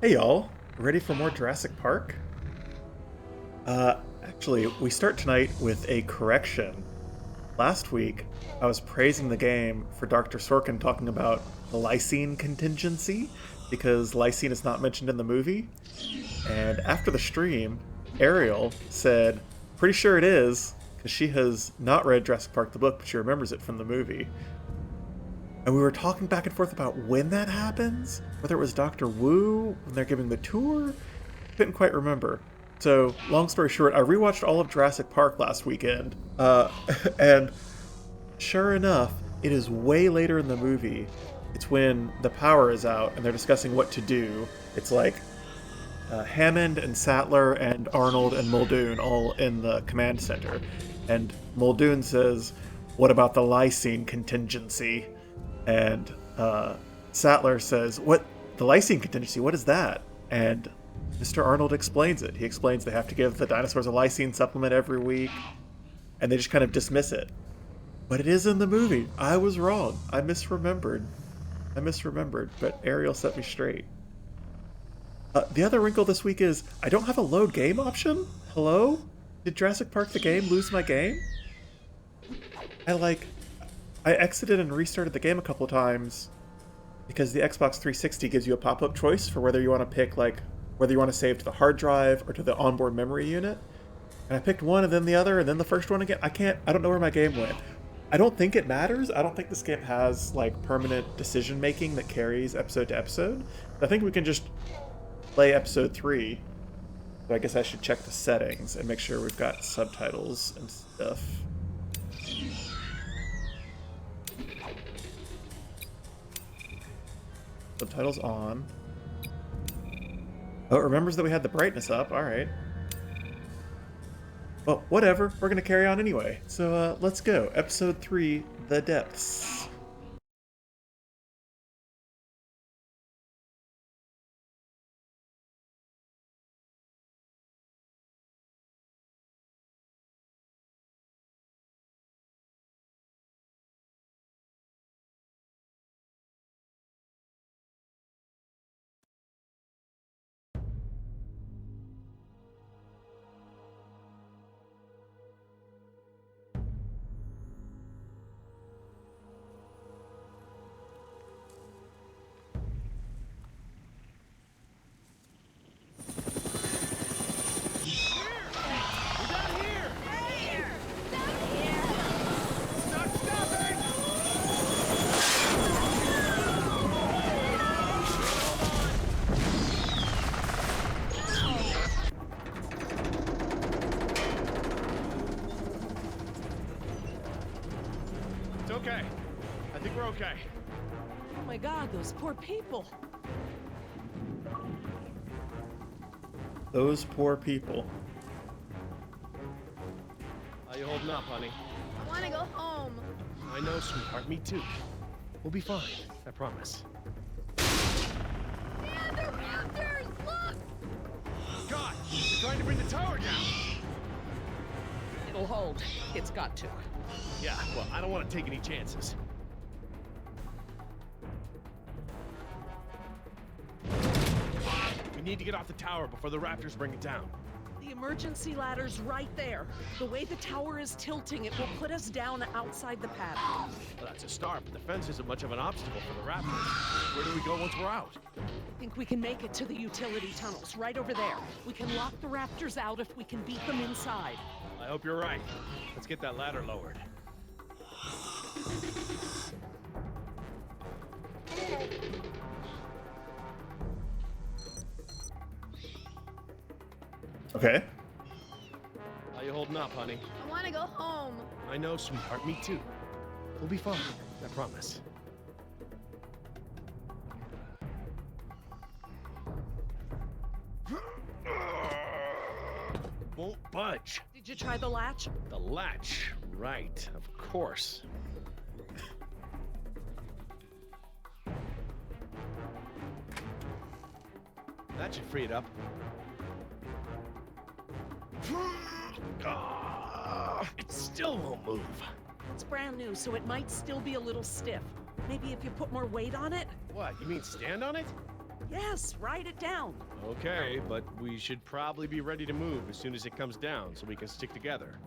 Hey y'all, ready for more Jurassic Park? Actually, we start tonight with a correction. Last week, I was praising the game for Dr. Sorkin talking about the lysine contingency, because lysine is not mentioned in the movie. And after the stream, Ariel said, pretty sure it is, because she has not read Jurassic Park the book, but she remembers it from the movie. And we were talking back and forth about when that happens, whether it was Dr. Wu, when they're giving the tour. Couldn't quite remember. So, long story short, I rewatched all of Jurassic Park last weekend, and sure enough, it is way later in the movie. It's when the power is out and they're discussing what to do. It's like Hammond and Sattler and Arnold and Muldoon all in the command center. And Muldoon says, "What about the lysine contingency?" And Sattler says, "What? The lysine contingency? What is that?" And Mr. Arnold explains it. He explains they have to give the dinosaurs a lysine supplement every week, and they just kind of dismiss it. But it is in the movie. I was wrong. I misremembered. But Ariel set me straight. The other wrinkle this week is I don't have a load game option. Hello? Did Jurassic Park the game lose my game? I exited and restarted the game a couple of times because the Xbox 360 gives you a pop-up choice for whether you want to pick whether you want to save to the hard drive or to the onboard memory unit. And I picked one and then the other and then the first one again. I don't know where my game went. I don't think it matters. I don't think this game has permanent decision making that carries episode to episode. I think we can just play episode 3. So I guess I should check the settings and make sure we've got subtitles and stuff. Subtitles on. Oh, it remembers that we had the brightness up. Alright. Well, whatever. We're going to carry on anyway. So let's go. Episode 3, The Depths. Okay. I think we're okay. Oh my god, those poor people. Those poor people. How you holding up, honey? I want to go home. I know, sweetheart. Me too. We'll be fine. I promise. Dad, they're raptors! Look! God! They're trying to bring the tower down! It'll hold. It's got to. Yeah, well, I don't want to take any chances. We need to get off the tower before the raptors bring it down. The emergency ladder's right there. The way the tower is tilting, it will put us down outside the pad. Well, that's a start, but the fence isn't much of an obstacle for the raptors. Where do we go once we're out? I think we can make it to the utility tunnels, right over there. We can lock the raptors out if we can beat them inside. I hope you're right. Let's get that ladder lowered. Okay. How you holding up, honey? I want to go home. I know, sweetheart. Me too. We'll be fine. I promise. Won't budge. Did you try the latch? The latch. Right. Of course. That should free it up. It still won't move. It's brand new, so it might still be a little stiff. Maybe if you put more weight on it? What, you mean stand on it? Yes, write it down. Okay, but we should probably be ready to move as soon as it comes down so we can stick together.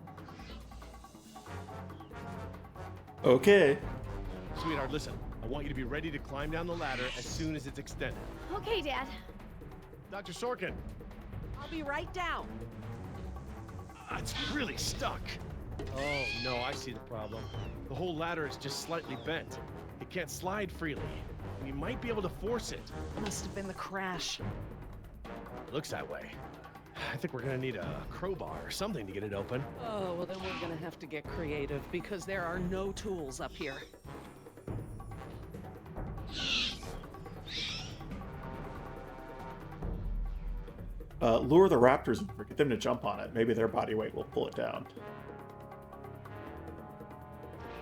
Okay. Sweetheart, listen. I want you to be ready to climb down the ladder as soon as it's extended. Okay, Dad. Dr. Sorkin! I'll be right down. It's really stuck. Oh, no, I see the problem. The whole ladder is just slightly bent. It can't slide freely. We might be able to force it. Must have been the crash. It looks that way. I think we're gonna need a crowbar or something to get it open. Oh, well then we're gonna have to get creative because there are no tools up here. Lure the raptors and get them to jump on it. Maybe their body weight will pull it down.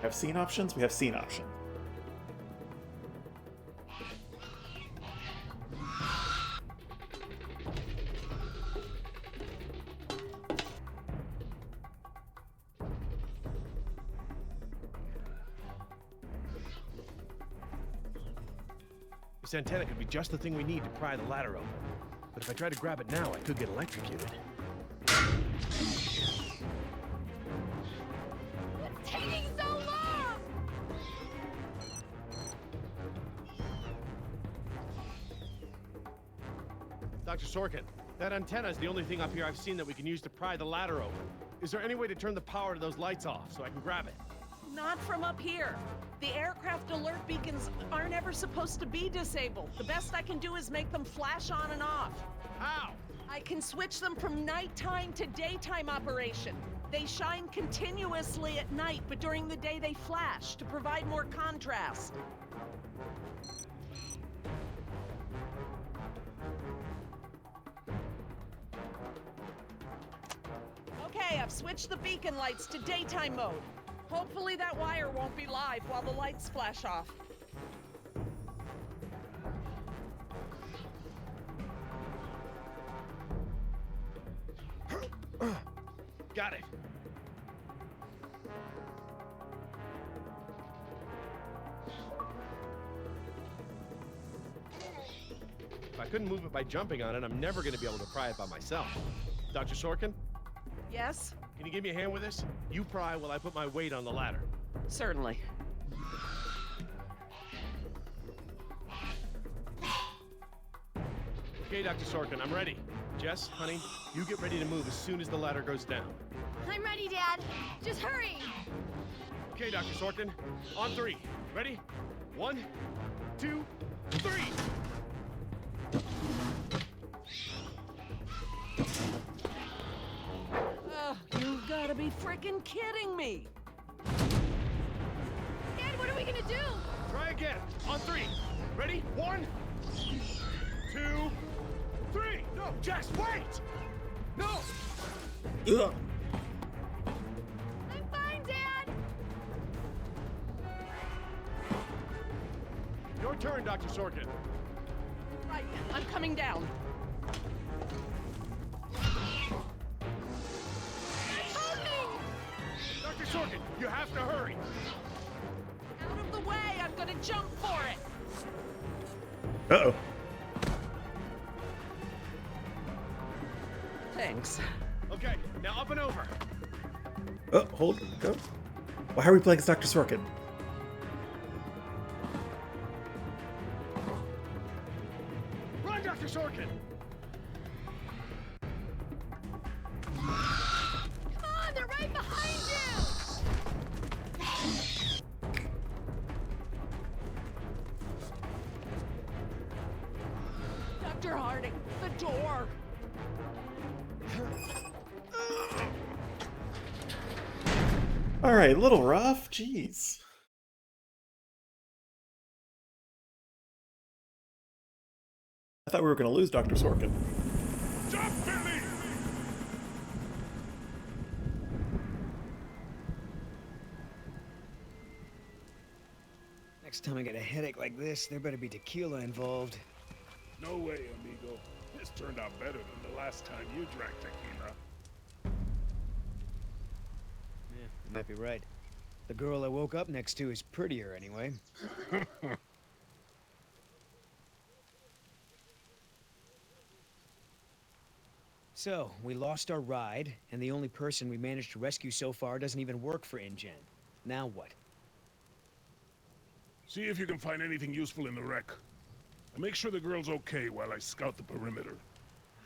Have scene options? We have scene option. This antenna could be just the thing we need to pry the ladder open. But if I try to grab it now, I could get electrocuted. It's taking so long! Dr. Sorkin, that antenna is the only thing up here I've seen that we can use to pry the ladder open. Is there any way to turn the power to those lights off so I can grab it? Not from up here. The aircraft alert beacons aren't ever supposed to be disabled. The best I can do is make them flash on and off. How? I can switch them from nighttime to daytime operation. They shine continuously at night, but during the day they flash to provide more contrast. Okay, I've switched the beacon lights to daytime mode. Hopefully that wire won't be live while the lights flash off. Got it. If I couldn't move it by jumping on it, I'm never going to be able to pry it by myself. Dr. Sorkin, Yes? can you give me a hand with this? You pry while I put my weight on the ladder. Certainly. Okay, Dr. Sorkin, I'm ready. Jess, honey, you get ready to move as soon as the ladder goes down. I'm ready, Dad. Just hurry! Okay, Dr. Sorkin, on three. Ready? 1, 2, 3! You've gotta be freaking kidding me! Dad, what are we gonna do? Try again. On three. Ready? 1, 2, 3. No, Jess, wait! No! Ugh. I'm fine, Dad! Your turn, Dr. Sorkin. Right, I'm coming down. Dr. Sorkin, you have to hurry. Out of the way, I'm gonna jump for it! Uh-oh. Thanks. Okay, now up and over. Oh, hold. Go. Why are we playing as Dr. Sorkin? Run, Dr. Sorkin! Come on, they're right behind you! Dr. Harding, the door! All right, a little rough. Jeez. I thought we were going to lose Dr. Sorkin. Jump, Billy! Next time I get a headache like this, there better be tequila involved. No way, amigo. This turned out better than the last time you drank tequila. Yeah, you might be right. The girl I woke up next to is prettier anyway. So, we lost our ride, and the only person we managed to rescue so far doesn't even work for InGen. Now what? See if you can find anything useful in the wreck. And make sure the girl's okay while I scout the perimeter.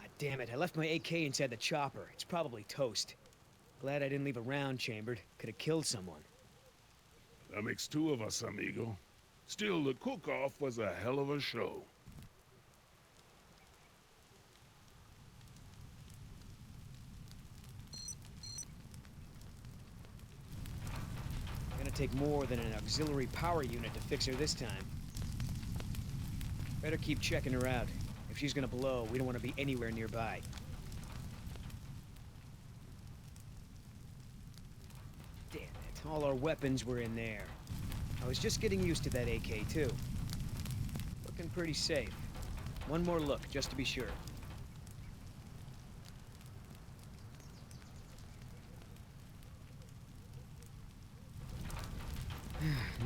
Ah, damn it, I left my AK inside the chopper. It's probably toast. Glad I didn't leave a round chambered. Could have killed someone. That makes two of us, amigo. Still, the cook-off was a hell of a show. Gonna take more than an auxiliary power unit to fix her this time. Better keep checking her out. If she's gonna blow, we don't want to be anywhere nearby. Damn it, all our weapons were in there. I was just getting used to that AK, too. Looking pretty safe. One more look, just to be sure.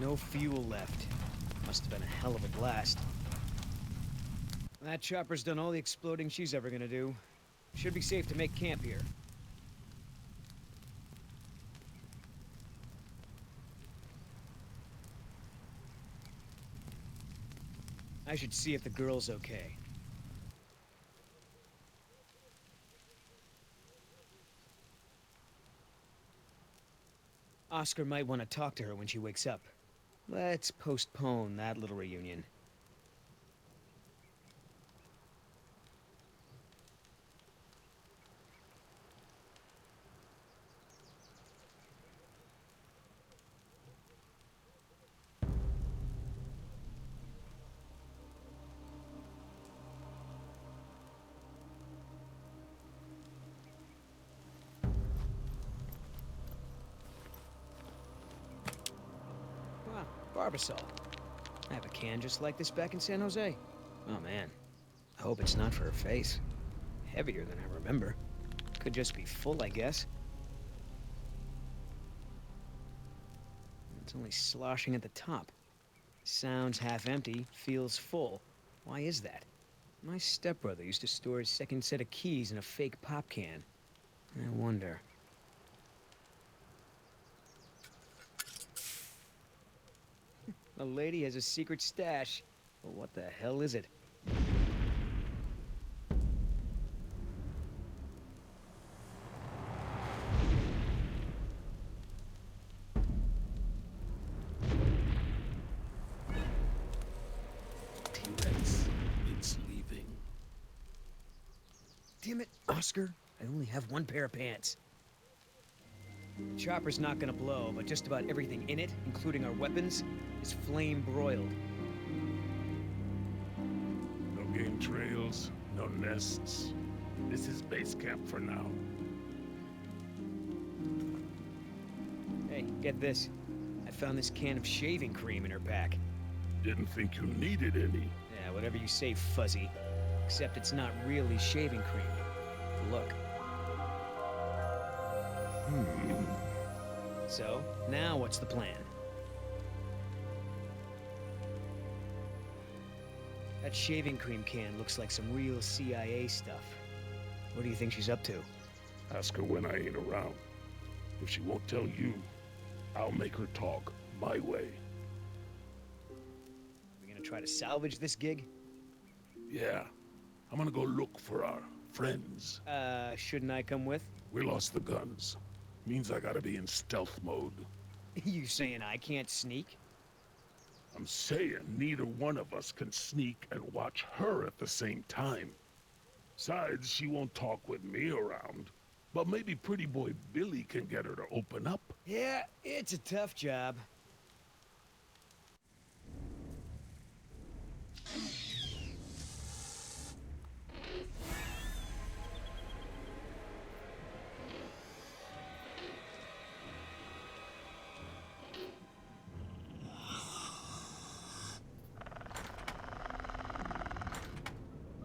No fuel left. Must have been a hell of a blast. That chopper's done all the exploding she's ever gonna do. Should be safe to make camp here. I should see if the girl's okay. Oscar might want to talk to her when she wakes up. Let's postpone that little reunion. Wow, Barbasol. I have a can just like this back in San Jose. Oh man, I hope it's not for her face. Heavier than I remember. Could just be full, I guess. It's only sloshing at the top. Sounds half empty, feels full. Why is that? My stepbrother used to store his second set of keys in a fake pop can. I wonder. The lady has a secret stash. But what the hell is it? T-Rex, it's leaving. Damn it, Oscar. I only have one pair of pants. The chopper's not gonna blow, but just about everything in it, including our weapons, is flame broiled. No game trails, no nests. This is base camp for now. Hey, get this. I found this can of shaving cream in her pack. Didn't think you needed any. Yeah, whatever you say, Fuzzy. Except it's not really shaving cream. Look. So, now what's the plan? That shaving cream can looks like some real CIA stuff. What do you think she's up to? Ask her when I ain't around. If she won't tell you, I'll make her talk my way. We gonna try to salvage this gig? Yeah, I'm gonna go look for our friends. Shouldn't I come with? We lost the guns. Means I gotta be in stealth mode. You saying I can't sneak? I'm saying neither one of us can sneak and watch her at the same time. Besides, she won't talk with me around. But maybe pretty boy Billy can get her to open up. Yeah, it's a tough job.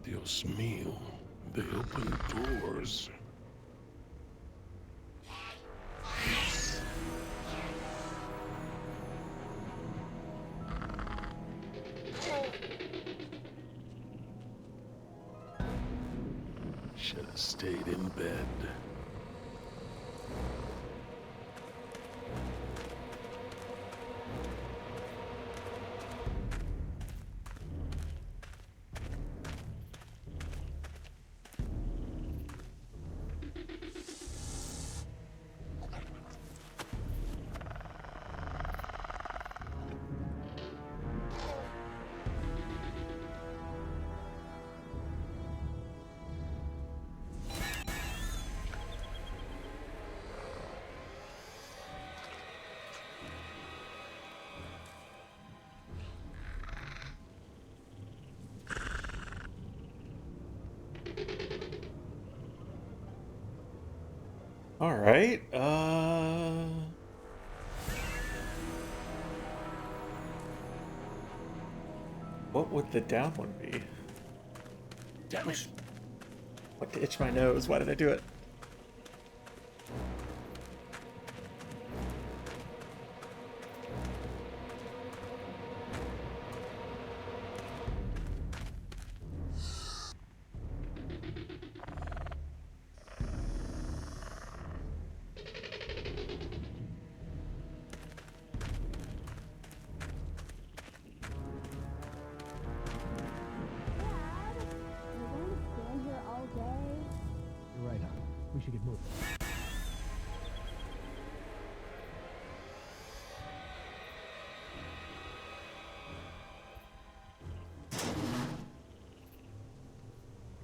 Dios mío, they open doors. Should have stayed in bed. All right. What would the down one be? Damn it! What to itch my nose? Why did I do it? You're right, hon. We should get moving.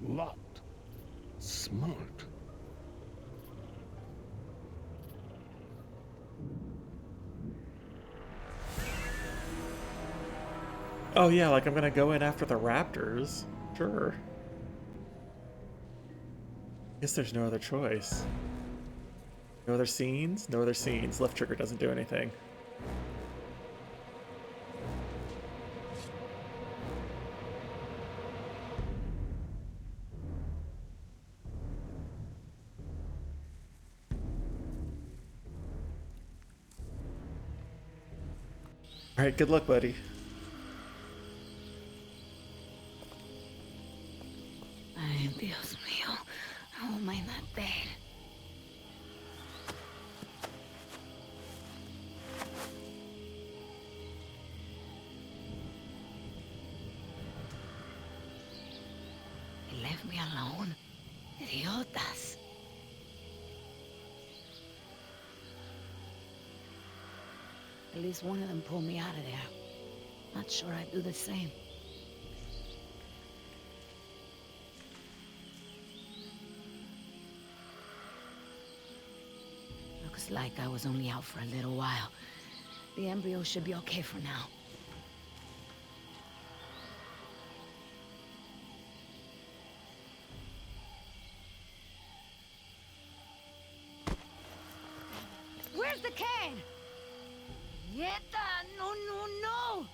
Locked. Smart. Oh yeah, like I'm gonna go in after the raptors. Sure. Guess there's no other choice. No other scenes? No other scenes. Left trigger doesn't do anything. Alright, good luck, buddy. Ay, Dios mío. How am I not dead? They left me alone. Idiotas. At least one of them pulled me out of there. Not sure I'd do the same. Looks like I was only out for a little while. The embryo should be okay for now. Where's the can? Nieta, no, no, no!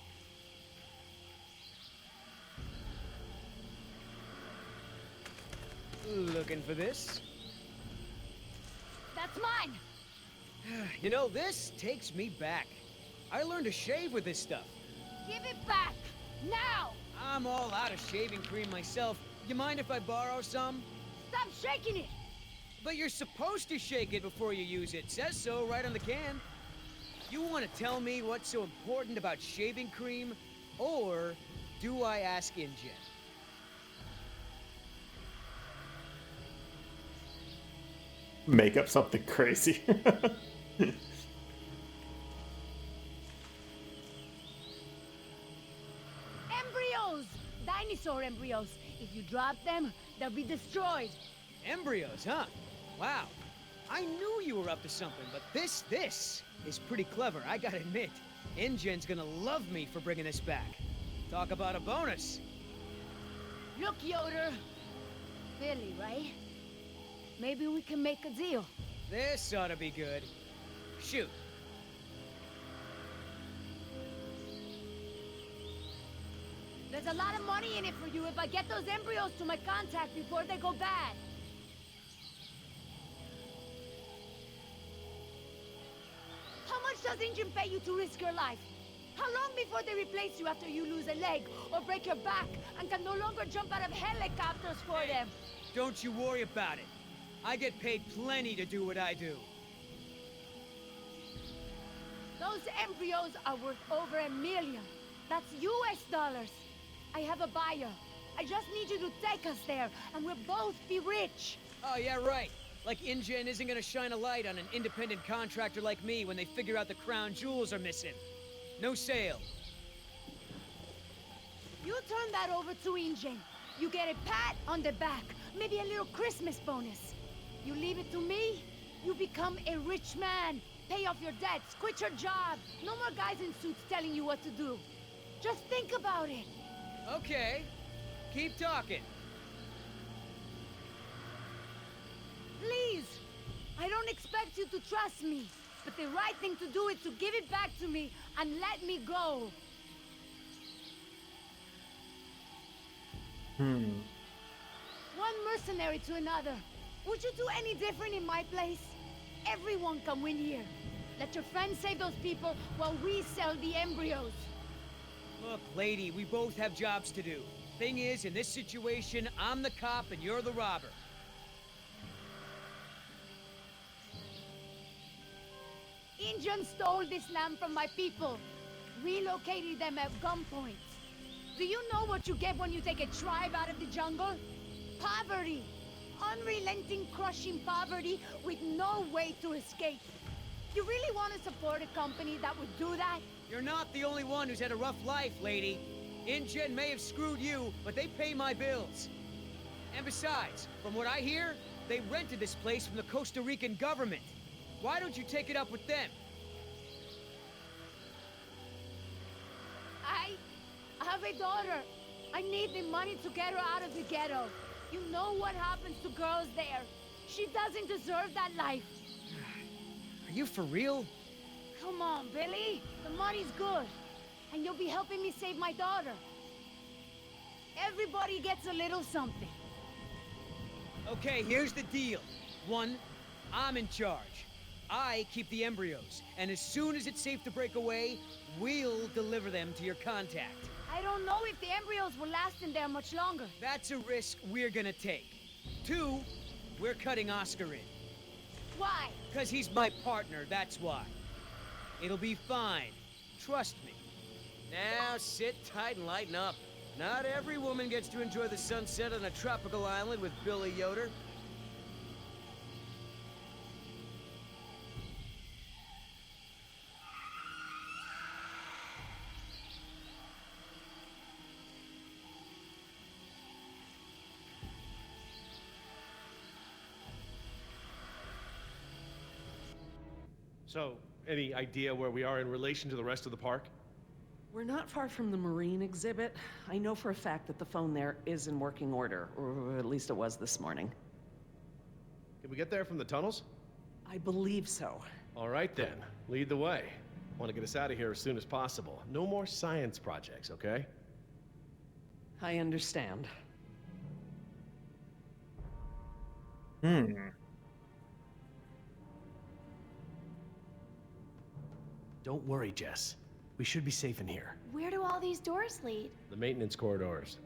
Looking for this? That's mine! You know, this takes me back. I learned to shave with this stuff. Give it back! Now! I'm all out of shaving cream myself. You mind if I borrow some? Stop shaking it! But you're supposed to shake it before you use it. Says so right on the can. You want to tell me what's so important about shaving cream? Or do I ask InGen? Make up something crazy. Embryos! Dinosaur embryos. If you drop them, they'll be destroyed. Embryos, huh? Wow. I knew you were up to something, but this is pretty clever, I gotta admit. InGen's gonna love me for bringing this back. Talk about a bonus. Look, Yoder. Billy, right? Maybe we can make a deal. This ought to be good. Shoot. There's a lot of money in it for you if I get those embryos to my contact before they go bad. How much does InGen pay you to risk your life? How long before they replace you after you lose a leg or break your back and can no longer jump out of helicopters for them? Don't you worry about it. I get paid plenty to do what I do. Those embryos are worth over $1 million. That's US dollars. I have a buyer. I just need you to take us there, and we'll both be rich. Oh, yeah, right. Like InGen isn't gonna shine a light on an independent contractor like me when they figure out the crown jewels are missing. No sale. You turn that over to InGen. You get a pat on the back, maybe a little Christmas bonus. You leave it to me, you become a rich man. Pay off your debts, quit your job. No more guys in suits telling you what to do. Just think about it. Okay. Keep talking. Please. I don't expect you to trust me, but the right thing to do is to give it back to me and let me go. One mercenary to another. Would you do any different in my place? Everyone can win here. Let your friends save those people while we sell the embryos. Look, lady, we both have jobs to do. Thing is, in this situation, I'm the cop and you're the robber. InGen stole this land from my people, relocated them at gunpoint. Do you know what you get when you take a tribe out of the jungle? Poverty. Unrelenting, crushing poverty with no way to escape. You really want to support a company that would do that? You're not the only one who's had a rough life, lady. InGen may have screwed you, but they pay my bills. And besides, from what I hear, they rented this place from the Costa Rican government. Why don't you take it up with them? I have a daughter. I need the money to get her out of the ghetto. You know what happens to girls there. She doesn't deserve that life. Are you for real? Come on, Billy. The money's good. And you'll be helping me save my daughter. Everybody gets a little something. Okay, here's the deal. 1, I'm in charge. I keep the embryos, and as soon as it's safe to break away, we'll deliver them to your contact. I don't know if the embryos will last in there much longer. That's a risk we're gonna take. 2, we're cutting Oscar in. Why? 'Cause he's my partner, that's why. It'll be fine. Trust me. Now sit tight and lighten up. Not every woman gets to enjoy the sunset on a tropical island with Billy Yoder. So, any idea where we are in relation to the rest of the park? We're not far from the marine exhibit. I know for a fact that the phone there is in working order, or at least it was this morning. Can we get there from the tunnels? I believe so. All right then, lead the way. Want to get us out of here as soon as possible. No more science projects, okay? I understand. Don't worry, Jess. We should be safe in here. Where do all these doors lead? The maintenance corridors.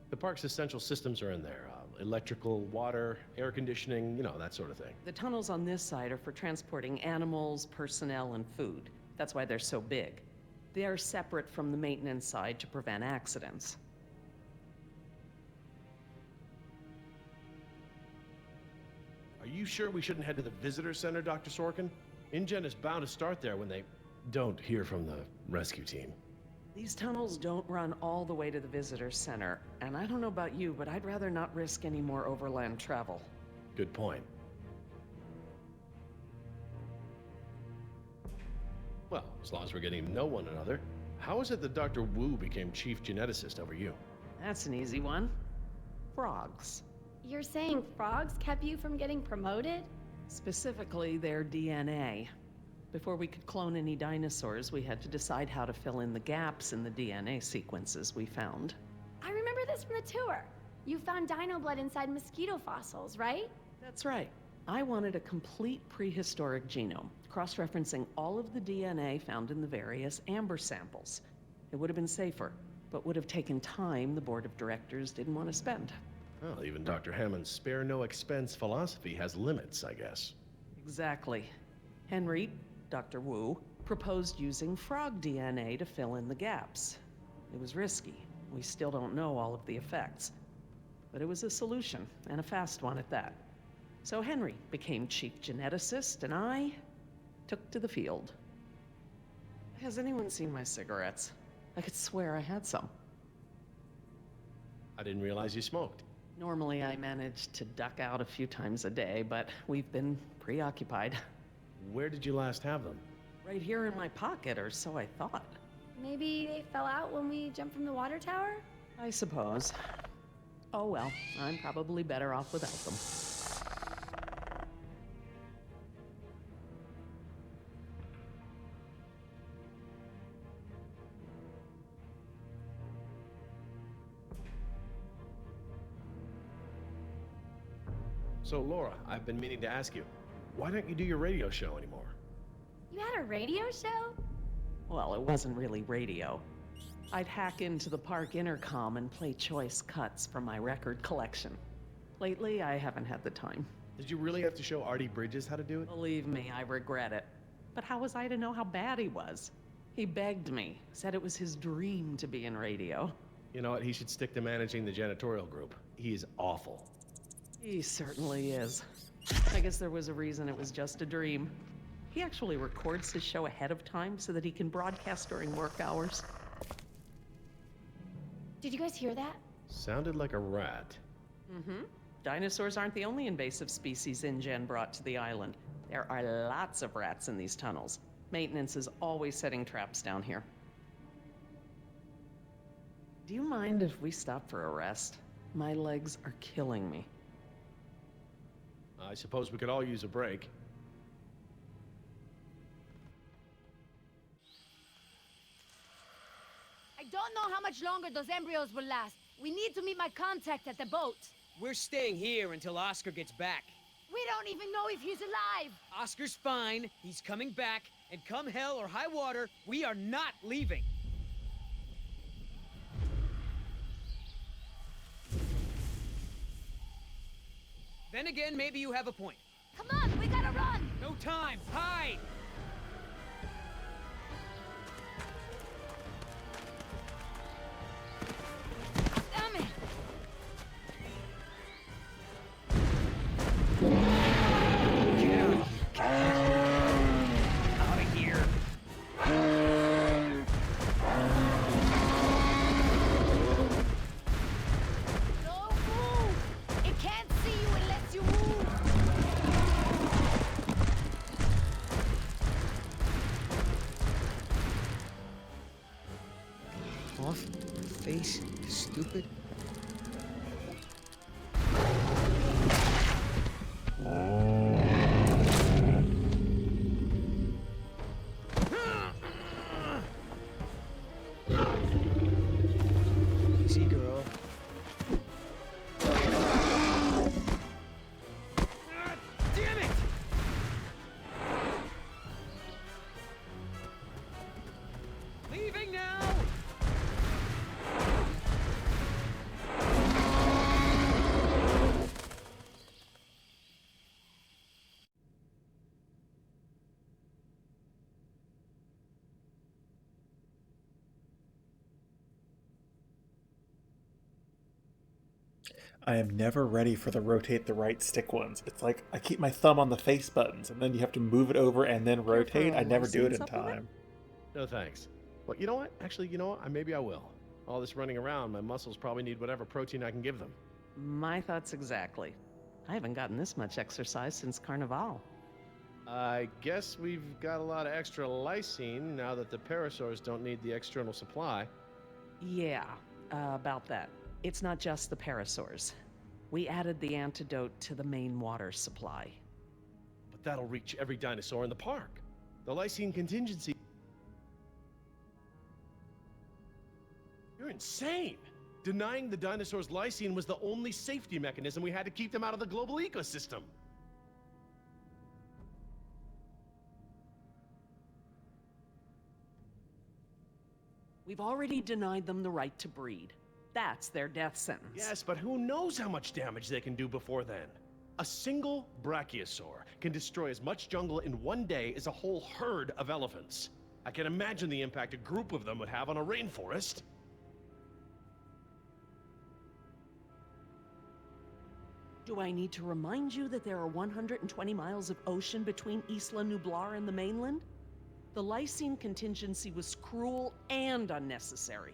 The park's essential systems are in there. Electrical, water, air conditioning, you know, that sort of thing. The tunnels on this side are for transporting animals, personnel, and food. That's why they're so big. They are separate from the maintenance side to prevent accidents. Are you sure we shouldn't head to the visitor center, Dr. Sorkin? InGen is bound to start there when they don't hear from the rescue team. These tunnels don't run all the way to the visitor center, and I don't know about you, but I'd rather not risk any more overland travel. Good point. Well, as long as we're getting to know one another, how is it that Dr. Wu became chief geneticist over you? That's an easy one. Frogs. You're saying frogs kept you from getting promoted? Specifically, their DNA. Before we could clone any dinosaurs, we had to decide how to fill in the gaps in the DNA sequences we found. I remember this from the tour. You found dino blood inside mosquito fossils, right? That's right. I wanted a complete prehistoric genome, cross-referencing all of the DNA found in the various amber samples. It would have been safer, but would have taken time the board of directors didn't want to spend. Well, even Dr. Hammond's spare no expense philosophy has limits, I guess. Exactly. Henry, Dr. Wu, proposed using frog DNA to fill in the gaps. It was risky. We still don't know all of the effects. But it was a solution, and a fast one at that. So Henry became chief geneticist, and I took to the field. Has anyone seen my cigarettes? I could swear I had some. I didn't realize you smoked. Normally I manage to duck out a few times a day, but we've been preoccupied. Where did you last have them? Right here in my pocket, or so I thought. Maybe they fell out when we jumped from the water tower? I suppose. Oh well, I'm probably better off without them. So, Laura, I've been meaning to ask you, why don't you do your radio show anymore? You had a radio show? Well, it wasn't really radio. I'd hack into the park intercom and play choice cuts from my record collection. Lately, I haven't had the time. Did you really have to show Artie Bridges how to do it? Believe me, I regret it. But how was I to know how bad he was? He begged me, said it was his dream to be in radio. You know what, he should stick to managing the janitorial group. He is awful. He certainly is. I guess there was a reason it was just a dream. He actually records his show ahead of time so that he can broadcast during work hours. Did you guys hear that? Sounded like a rat. Mm-hmm. Dinosaurs aren't the only invasive species InGen brought to the island. There are lots of rats in these tunnels. Maintenance is always setting traps down here. Do you mind if we stop for a rest? My legs are killing me. I suppose we could all use a break. I don't know how much longer those embryos will last. We need to meet my contact at the boat. We're staying here until Oscar gets back. We don't even know if he's alive. Oscar's fine, he's coming back, and come hell or high water, we are not leaving. Then again, maybe you have a point. Come on, we gotta run. No time, hide! Damn it. Out of here. Don't move. It can't see you unless you move. Off, face, stupid. Easy, girl. Damn it! Leaving now! I am never ready for the rotate the right stick ones. It's like I keep my thumb on the face buttons and then you have to move it over and then rotate. I never do it in time. No thanks. Well, you know what? Actually, you know what? Maybe I will. All this running around, my muscles probably need whatever protein I can give them. My thoughts exactly. I haven't gotten this much exercise since Carnival. I guess we've got a lot of extra lysine now that the parasaurs don't need the external supply. Yeah, about that. It's not just the parasaurs. We added the antidote to the main water supply. But that'll reach every dinosaur in the park. The lysine contingency... You're insane! Denying the dinosaurs lysine was the only safety mechanism we had to keep them out of the global ecosystem. We've already denied them the right to breed. That's their death sentence. Yes, but who knows how much damage they can do before then? A single brachiosaur can destroy as much jungle in one day as a whole herd of elephants. I can imagine the impact a group of them would have on a rainforest. Do I need to remind you that there are 120 miles of ocean between Isla Nublar and the mainland? The Lysine contingency was cruel and unnecessary.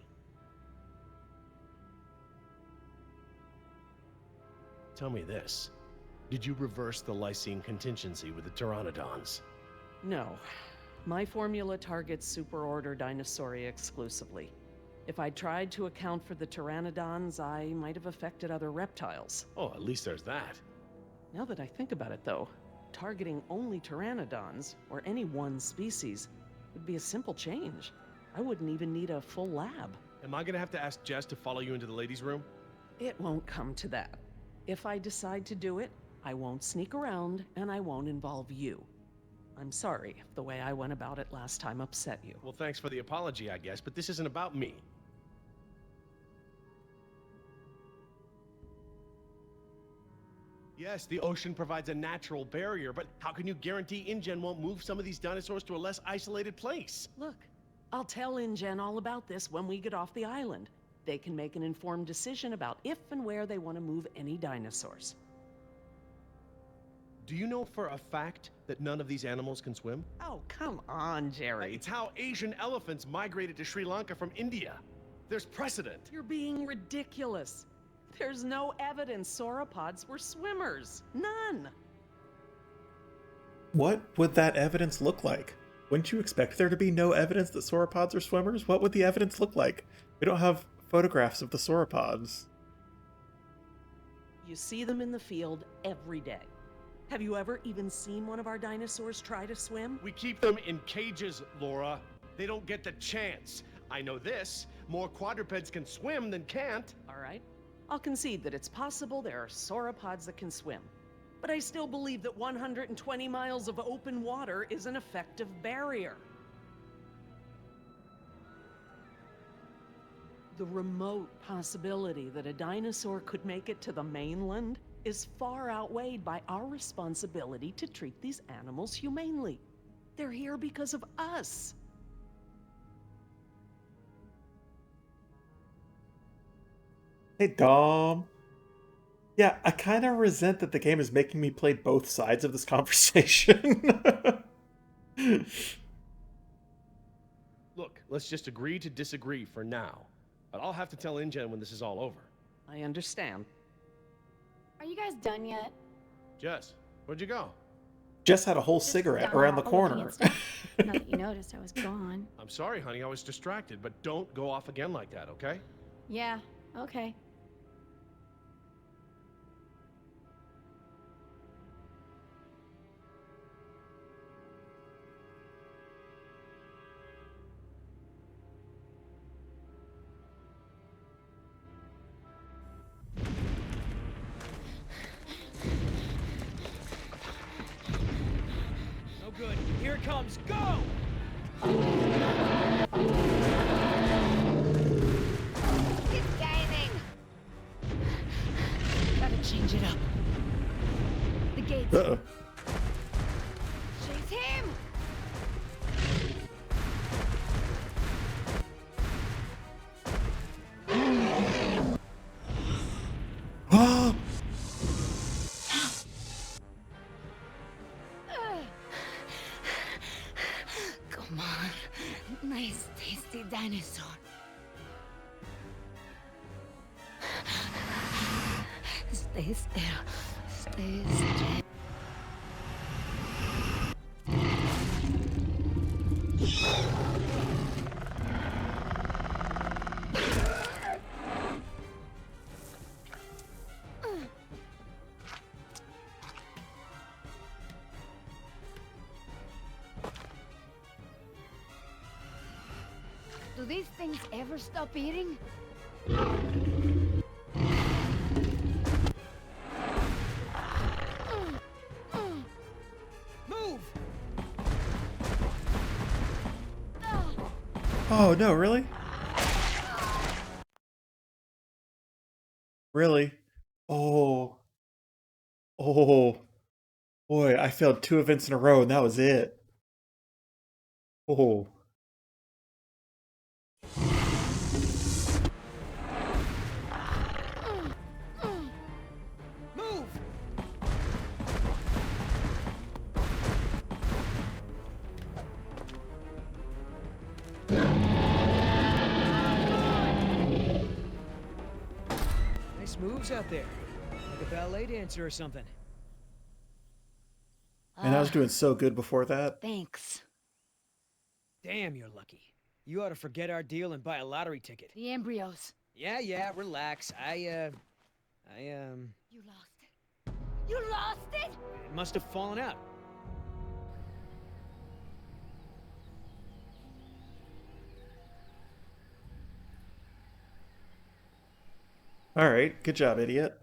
Tell me this. Did you reverse the Lysine contingency with the Pteranodons? No. My formula targets superorder Dinosauria exclusively. If I'd tried to account for the Pteranodons, I might have affected other reptiles. Oh, at least there's that. Now that I think about it, though, targeting only Pteranodons, or any one species, would be a simple change. I wouldn't even need a full lab. Am I gonna have to ask Jess to follow you into the ladies' room? It won't come to that. If I decide to do it, I won't sneak around, and I won't involve you. I'm sorry if the way I went about it last time upset you. Well, thanks for the apology, I guess, but this isn't about me. Yes, the ocean provides a natural barrier, but how can you guarantee InGen won't move some of these dinosaurs to a less isolated place? Look, I'll tell InGen all about this when we get off the island. They can make an informed decision about if and where they want to move any dinosaurs. Do you know for a fact that none of these animals can swim? Oh, come on, Jerry. It's how Asian elephants migrated to Sri Lanka from India. There's precedent. You're being ridiculous. There's no evidence sauropods were swimmers. None. What would that evidence look like? Wouldn't you expect there to be no evidence that sauropods are swimmers? What would the evidence look like? We don't have photographs of the sauropods. You see them in the field every day. Have you ever even seen one of our dinosaurs try to swim? We keep them in cages, Laura. They don't get the chance. I know this. More quadrupeds can swim than can't. All right. I'll concede that it's possible there are sauropods that can swim. But I still believe that 120 miles of open water is an effective barrier. The remote possibility that a dinosaur could make it to the mainland is far outweighed by our responsibility to treat these animals humanely. They're here because of us. Hey, Dom. Yeah, I kind of resent that the game is making me play both sides of this conversation. Look, let's just agree to disagree for now. But I'll have to tell InGen when this is all over. I understand. Are you guys done yet? Jess, where'd you go? Jess had a whole Just cigarette down around the hall looking corner. at stuff. Not that you noticed I was gone. I'm sorry, honey, I was distracted, but don't go off again like that, okay? Yeah, okay. No good. Here it comes. Go! It's gaining! Gotta change it up. The gates. Uh-oh. Chase him! Ah! Come on. Nice, tasty dinosaur. Stay still. Stay still. Do these things ever stop eating? Move! Oh, no, really? Really? Oh, oh, boy, I failed 2 events in a row and that was it. Oh, Move! Nice moves out there. Like a ballet dancer or something. and I was doing so good before that. Thanks. Damn, you're lucky. You ought to forget our deal and buy a lottery ticket. The embryos. Yeah, relax. You lost it. You lost it? It must have fallen out. All right, good job, idiot.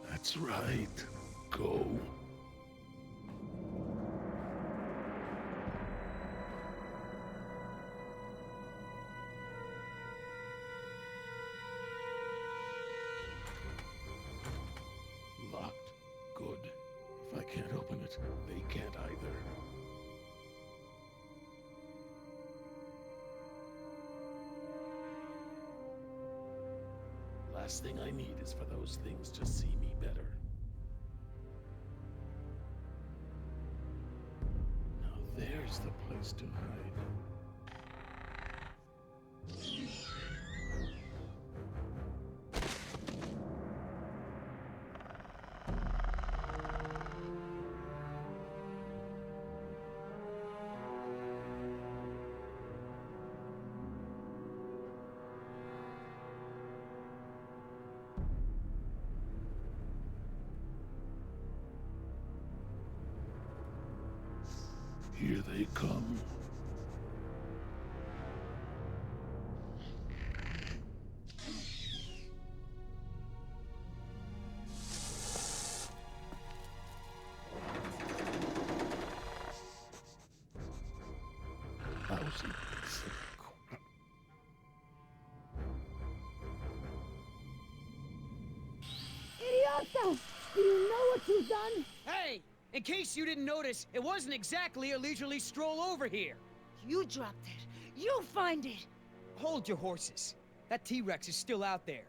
That's right. Go. Locked. Good. If I can't open it, they can't either. Last thing I need is for those things to see me better. Now there's the place to hide. Here they come. Lousy piece of crap. Idiota! Do you know what you've done? Hey! In case you didn't notice, it wasn't exactly a leisurely stroll over here. You dropped it. You find it. Hold your horses. That T-Rex is still out there.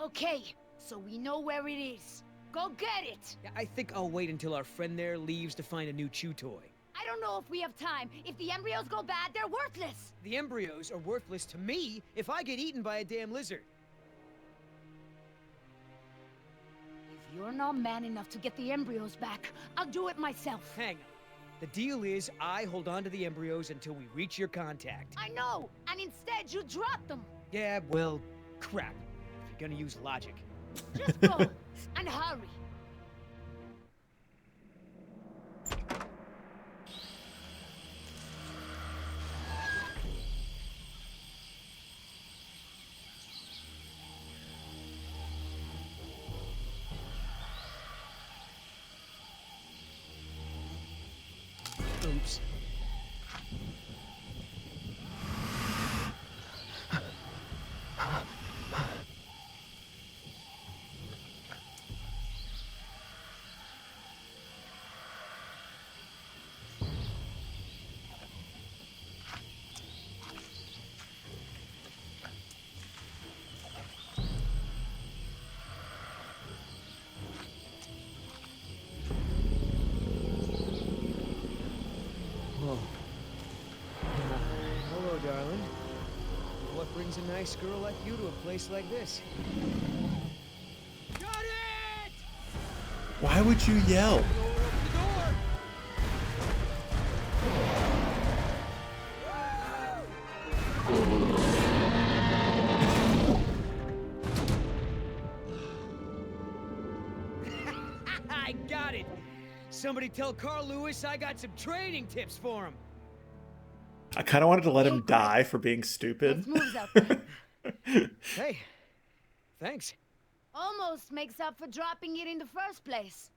Okay, so we know where it is. Go get it! Yeah, I think I'll wait until our friend there leaves to find a new chew toy. I don't know if we have time. If the embryos go bad, they're worthless! The embryos are worthless to me if I get eaten by a damn lizard. If you're not man enough to get the embryos back, I'll do it myself. Hang on. The deal is I hold on to the embryos until we reach your contact. I know, and instead you drop them. Yeah, well, crap. If you're gonna use logic. Just go, and hurry. Oops. Whoa. Hello, darling. What brings a nice girl like you to a place like this? Got it! Why would you yell? Open the door! got it! Somebody tell Carl Lewis I got some training tips for him. I kind of wanted to let him die for being stupid. Let's move up there. Hey, thanks. Almost makes up for dropping it in the first place.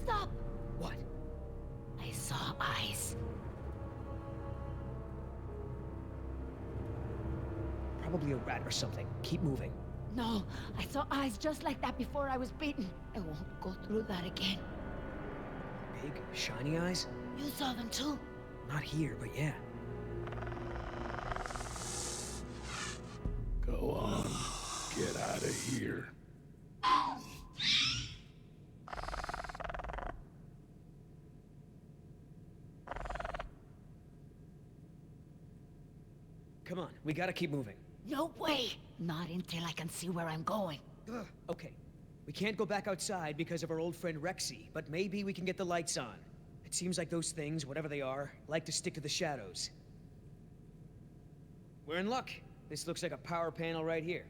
Stop! What? I saw eyes. Probably a rat or something. Keep moving. No, I saw eyes just like that before I was bitten. I won't go through that again. Big, shiny eyes? You saw them too? Not here, but yeah. Go on. Get out of here. Come on, we gotta keep moving. No way! Not until I can see where I'm going. Ugh. Okay, we can't go back outside because of our old friend Rexy, but maybe we can get the lights on. It seems like those things, whatever they are, like to stick to the shadows. We're in luck. This looks like a power panel right here.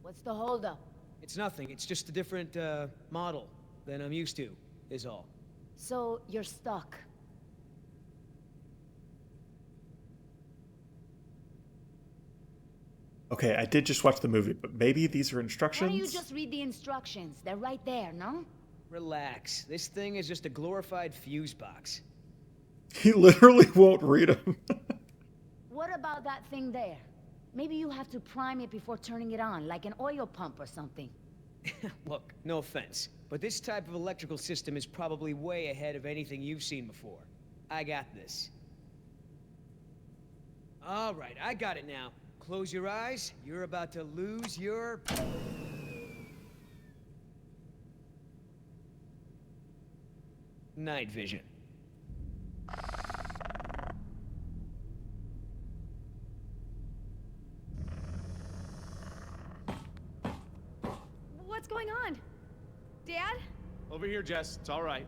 What's the holdup? It's nothing. It's just a different, model than I'm used to, is all. So, you're stuck. Okay, I did just watch the movie, but maybe these are Why instructions? don't you just read the instructions? They're right there, no? Relax. This thing is just a glorified fuse box. He literally won't read them. What about that thing there? Maybe you have to prime it before turning it on, like an oil pump or something. Look, no offense, but this type of electrical system is probably way ahead of anything you've seen before. I got this. All right, I got it now. Close your eyes. You're about to lose your... night vision. What's going on? Dad? Over here, Jess. It's all right.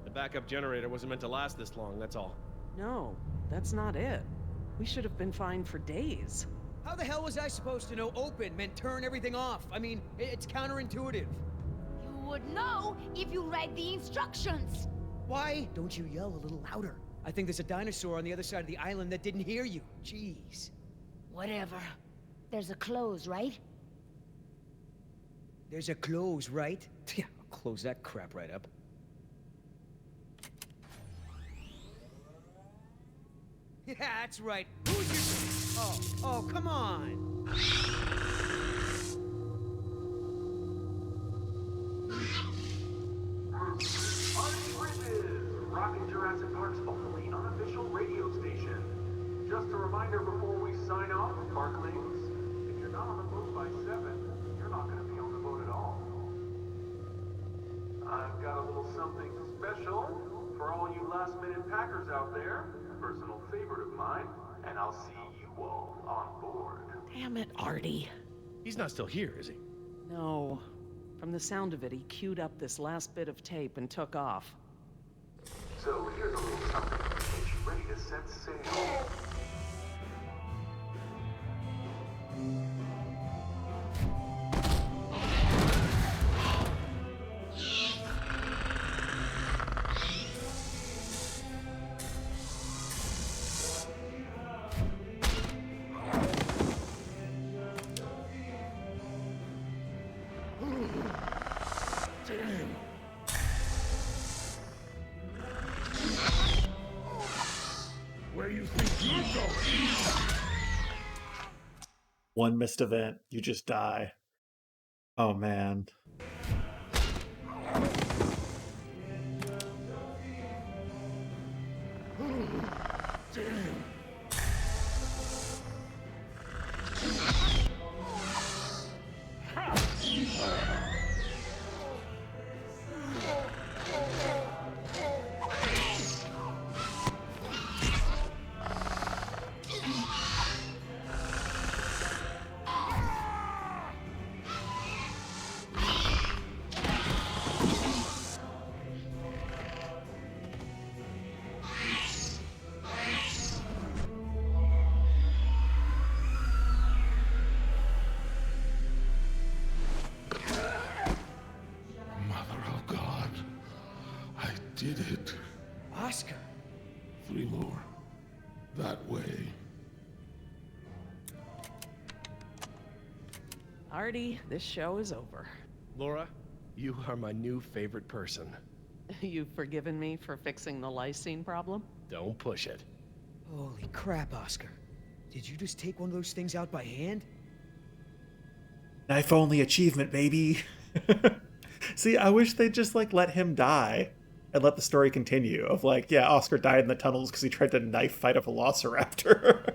The backup generator wasn't meant to last this long, that's all. No, that's not it. We should have been fine for days. How the hell was I supposed to know open meant turn everything off? I mean, it's counterintuitive. You would know if you read the instructions. Why don't you yell a little louder? I think there's a dinosaur on the other side of the island that didn't hear you. Jeez. Whatever. There's a close, right? There's a close, right? Yeah, I'll close that crap right up. Yeah, that's right. Who's your... Oh, come on. Rockin' Jurassic Park's only unofficial radio station. Just a reminder before we sign off, Parklings, if you're not on the boat by 7, you're not going to be on the boat at all. I've got a little something special for all you last-minute packers out there. A personal favorite of mine, and I'll see you all on board. Damn it, Artie. He's not still here, is he? No. From the sound of it, he queued up this last bit of tape and took off. So here's a little something to get you ready to set sail. Where you think you're going? One missed event, you just die. Oh man. Damn. Mother of God, I did it. Oscar! 3 more. That way. Artie, this show is over. Laura, you are my new favorite person. You've forgiven me for fixing the lysine problem? Don't push it. Holy crap, Oscar. Did you just take one of those things out by hand? Knife only achievement, baby. See, I wish they'd just like let him die and let the story continue of like, yeah, Oscar died in the tunnels because he tried to knife fight a velociraptor.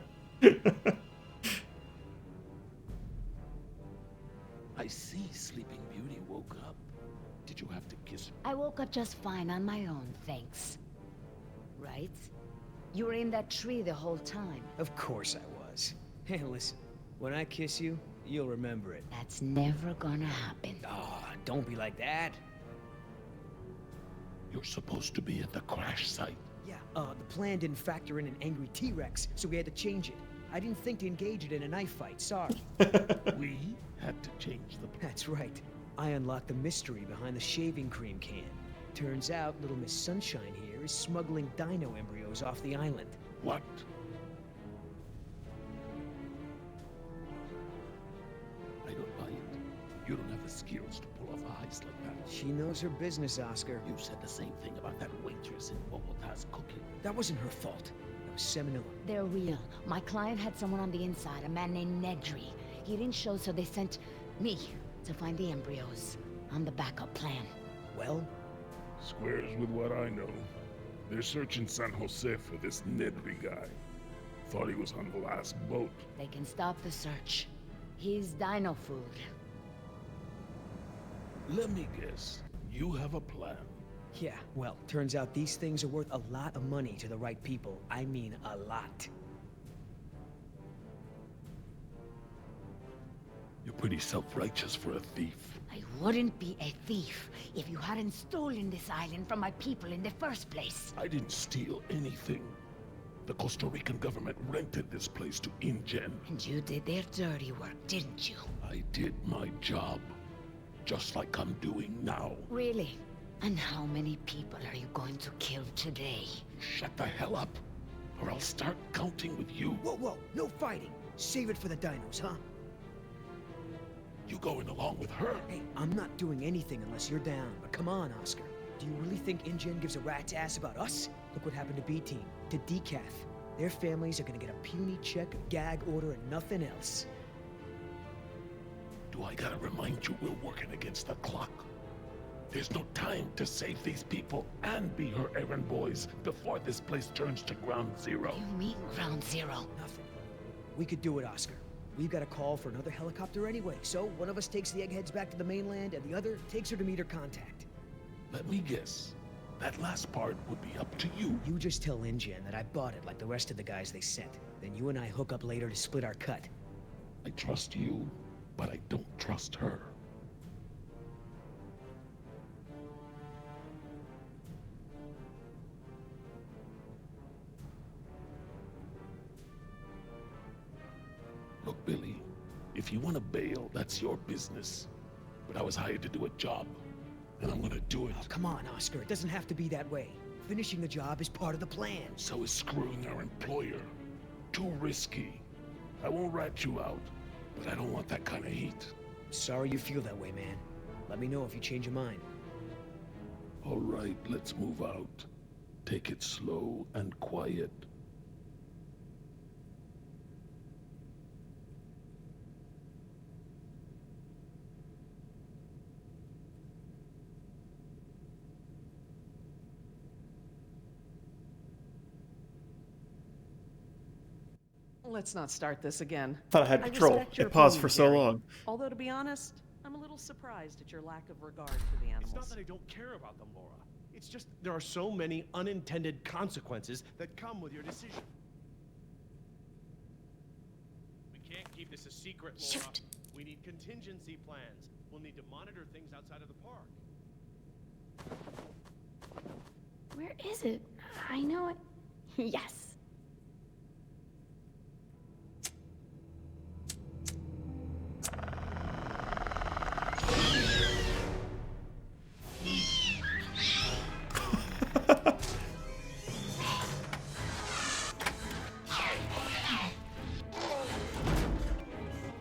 I see Sleeping Beauty woke up. Did you have to kiss her? I woke up just fine on my own, thanks. Right? You were in that tree the whole time. Of course I was. Hey, listen. When I kiss you, you'll remember it. That's never gonna happen. Ah, don't be like that. You're supposed to be at the crash site. Yeah, the plan didn't factor in an angry T-Rex, so we had to change it. I didn't think to engage it in a knife fight, sorry. We had to change the plan. That's right. I unlocked the mystery behind the shaving cream can. Turns out Little Miss Sunshine here is smuggling dino embryos off the island. What? I don't buy it. You don't have the skills to pull off a heist like that. She knows her business, Oscar. You said the same thing about that waitress in Bogota's cooking. That wasn't her fault. That was Seminole. They're real. My client had someone on the inside, a man named Nedry. He didn't show, so they sent me to find the embryos. I'm the backup plan. Well, Squares with what I know. They're searching San Jose for this Nedry guy. Thought he was on the last boat. They can stop the search. He's dino food. Let me guess. You have a plan. yeah, well, turns out these things are worth a lot of money to the right people. I mean, a lot. You're pretty self-righteous for a thief. I wouldn't be a thief if you hadn't stolen this island from my people in the first place. I didn't steal anything. The Costa Rican government rented this place to InGen. And you did their dirty work, didn't you? I did my job. Just like I'm doing now. Really? And how many people are you going to kill today? Shut the hell up, or I'll start counting with you. Whoa, whoa, no fighting. Save it for the dinos, huh? You going along with her? Hey, I'm not doing anything unless you're down. But come on, Oscar. Do you really think InGen gives a rat's ass about us? Look what happened to B-Team, to Decaf. Their families are gonna get a puny check, a gag order, and nothing else. Do I gotta remind you we're working against the clock? There's no time to save these people and be her errand boys before this place turns to ground zero. You mean ground zero? Nothing. We could do it, Oscar. We've got a call for another helicopter anyway, so one of us takes the eggheads back to the mainland, and the other takes her to meet her contact. Let me guess. That last part would be up to you. You just tell InGen that I bought it like the rest of the guys they sent. Then you and I hook up later to split our cut. I trust you, but I don't trust her. Look, Billy, if you want to bail, that's your business. But I was hired to do a job, and I'm gonna do it. Oh, come on, Oscar. It doesn't have to be that way. Finishing the job is part of the plan. So is screwing our employer. Too risky. I won't rat you out, but I don't want that kind of heat. Sorry you feel that way, man. Let me know if you change your mind. All right, let's move out. Take it slow and quiet. Let's not start this again. Thought I had control. respect your It paused for opinion, so Gary. long. Although, to be honest, I'm a little surprised at your lack of regard for the animals. It's not that I don't care about them, Laura. It's just there are so many unintended consequences that come with your decision. We can't keep this a secret, Laura. Shoot. We need contingency plans. We'll need to monitor things outside of the park. Where is it? I know it. Yes.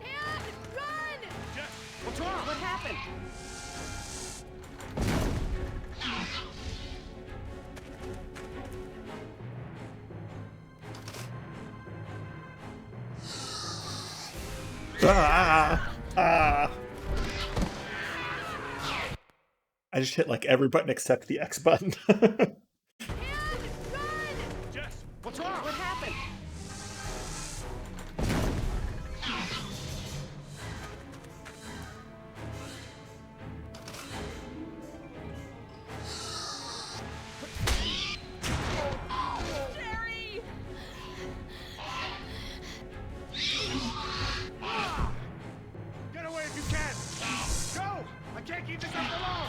Dad, run! Jess, what's wrong? What happened? Ah! I just hit like every button except the X button. Dad, run! Jess, what's wrong? What happened? Jerry! Get away if you can! Go! I can't keep this up for long!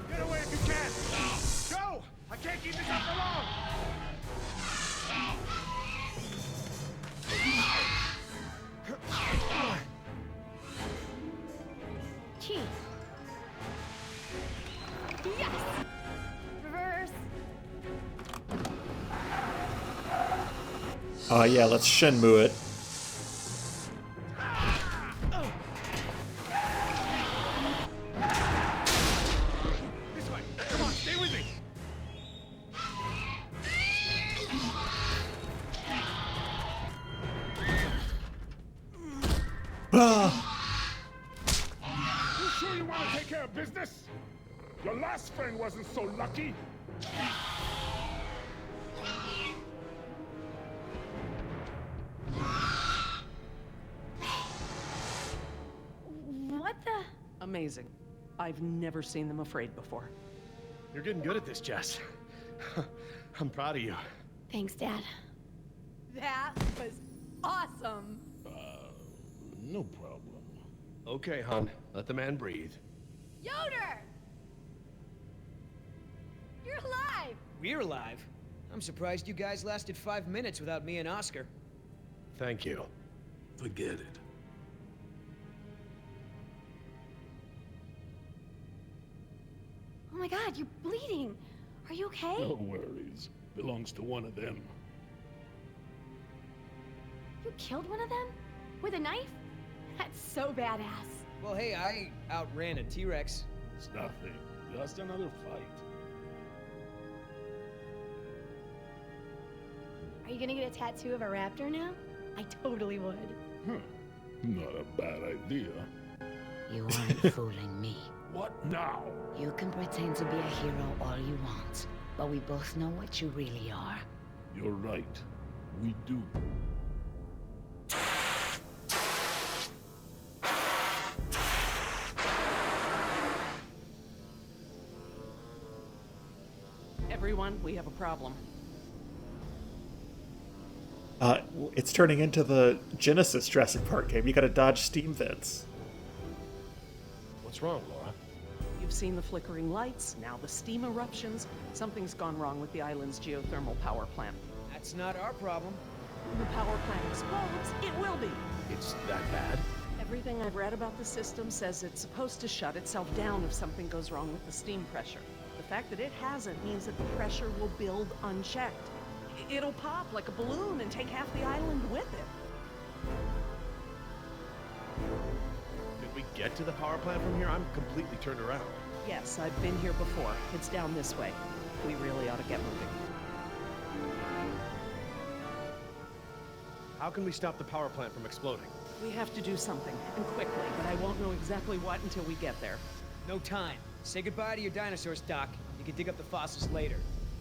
Get away if you can! Go! I can't keep this up for long! Key. Yes! Reverse. Oh yeah, let's Shenmue it. This way! Come on, stay with me! Ah! You sure you want to take care of business? Your last friend wasn't so lucky. What the? Amazing. I've never seen them afraid before. You're getting good at this, Jess. I'm proud of you. Thanks, Dad. That was awesome! No problem. Okay, hon. Let the man breathe. Yoder! You're alive! We're alive. I'm surprised you guys lasted 5 minutes without me and Oscar. Thank you. Forget it. Oh my god, you're bleeding. Are you okay? No worries. Belongs to one of them. You killed one of them? With a knife? That's so badass. Well, hey, I outran a T-Rex. It's nothing. Just another fight. Are you gonna get a tattoo of a raptor now? I totally would. Not a bad idea. You aren't fooling me. What now? You can pretend to be a hero all you want, but we both know what you really are. You're right. We do. Everyone, we have a problem. It's turning into the Genesis Jurassic Park game. You gotta dodge steam vents. What's wrong, Laura? You've seen the flickering lights, now the steam eruptions. Something's gone wrong with the island's geothermal power plant. That's not our problem. When the power plant explodes, it will be. It's that bad? Everything I've read about the system says it's supposed to shut itself down if something goes wrong with the steam pressure. The fact that it hasn't means that the pressure will build unchecked. It'll pop like a balloon and take half the island with it. Did we get to the power plant from here? I'm completely turned around. Yes, I've been here before. It's down this way. We really ought to get moving. How can we stop the power plant from exploding? We have to do something, and quickly, but I won't know exactly what until we get there. No time. Say goodbye to your dinosaurs, Doc. You can dig up the fossils later.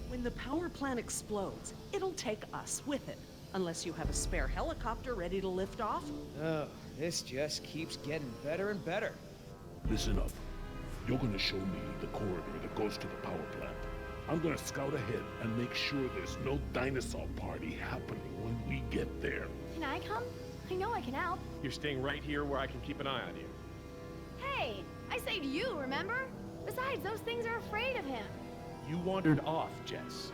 When the power plant explodes, it'll take us with it. Unless you have a spare helicopter ready to lift off. Oh, this just keeps getting better and better. Listen up. You're gonna show me the corridor that goes to the power plant. I'm gonna scout ahead and make sure there's no dinosaur party happening when we get there. Can I come? I know I can help. You're staying right here where I can keep an eye on you. Hey, I saved you, remember? Besides, those things are afraid of him. You wandered off, Jess.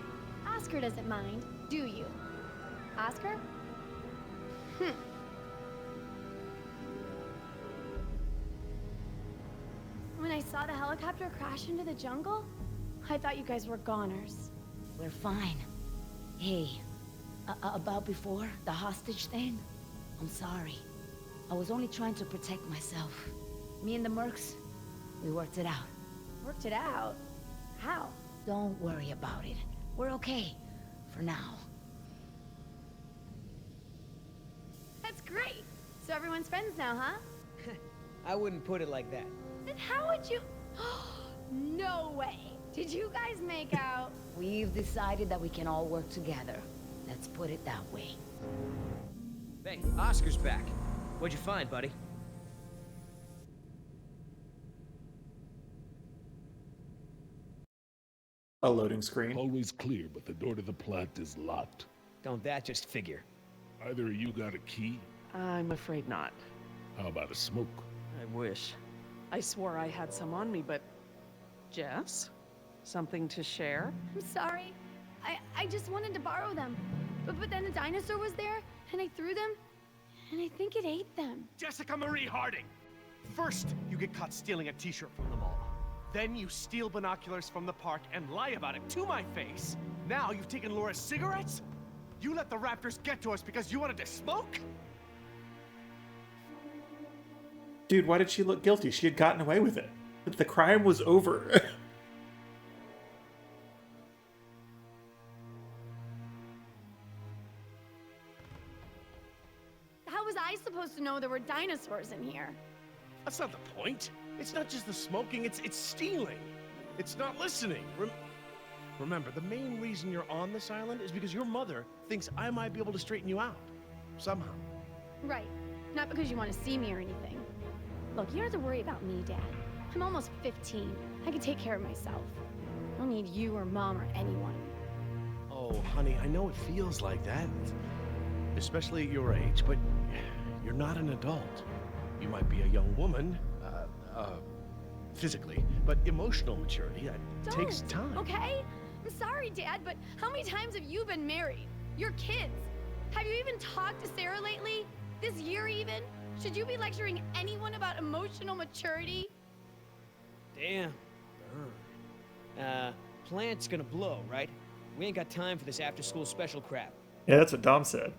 Oscar doesn't mind, do you? Oscar? When I saw the helicopter crash into the jungle, I thought you guys were goners. We're fine. Hey, about before, the hostage thing? I'm sorry. I was only trying to protect myself. Me and the mercs, we worked it out. Worked it out? How? Don't worry about it. We're okay. For now. That's great. So everyone's friends now, huh? I wouldn't put it like that. Then how would you... No way! Did you guys make out? We've decided that we can all work together. Let's put it that way. Hey, Oscar's back. What'd you find, buddy? A loading screen. Always clear, but the door to the plant is locked. Don't that just figure? Either of you got a key? I'm afraid not. How about a smoke? I wish. I swore I had some on me, but... Jess? Something to share? I'm sorry. I just wanted to borrow them. But then a dinosaur was there, and I threw them, and I think it ate them. Jessica Marie Harding! First, you get caught stealing a t-shirt from the mall. Then you steal binoculars from the park and lie about it to my face. Now you've taken Laura's cigarettes? You let the raptors get to us because you wanted to smoke? Dude, why did she look guilty? She had gotten away with it. The crime was over. How was I supposed to know there were dinosaurs in here? That's not the point. It's not just the smoking, it's stealing. It's not listening. Remember, the main reason you're on this island is because your mother thinks I might be able to straighten you out. Somehow. Right. Not because you want to see me or anything. Look, you don't have to worry about me, Dad. I'm almost 15. I can take care of myself. I don't need you or Mom or anyone. Oh, honey, I know it feels like that. Especially at your age, but you're not an adult. You might be a young woman, physically, but emotional maturity, that takes time. Okay? I'm sorry, Dad, but how many times have you been married? Your kids. Have you even talked to Sarah lately? This year even? Should you be lecturing anyone about emotional maturity? Damn. Plant's gonna blow, right? We ain't got time for this after-school special crap. Yeah, that's what Dom said.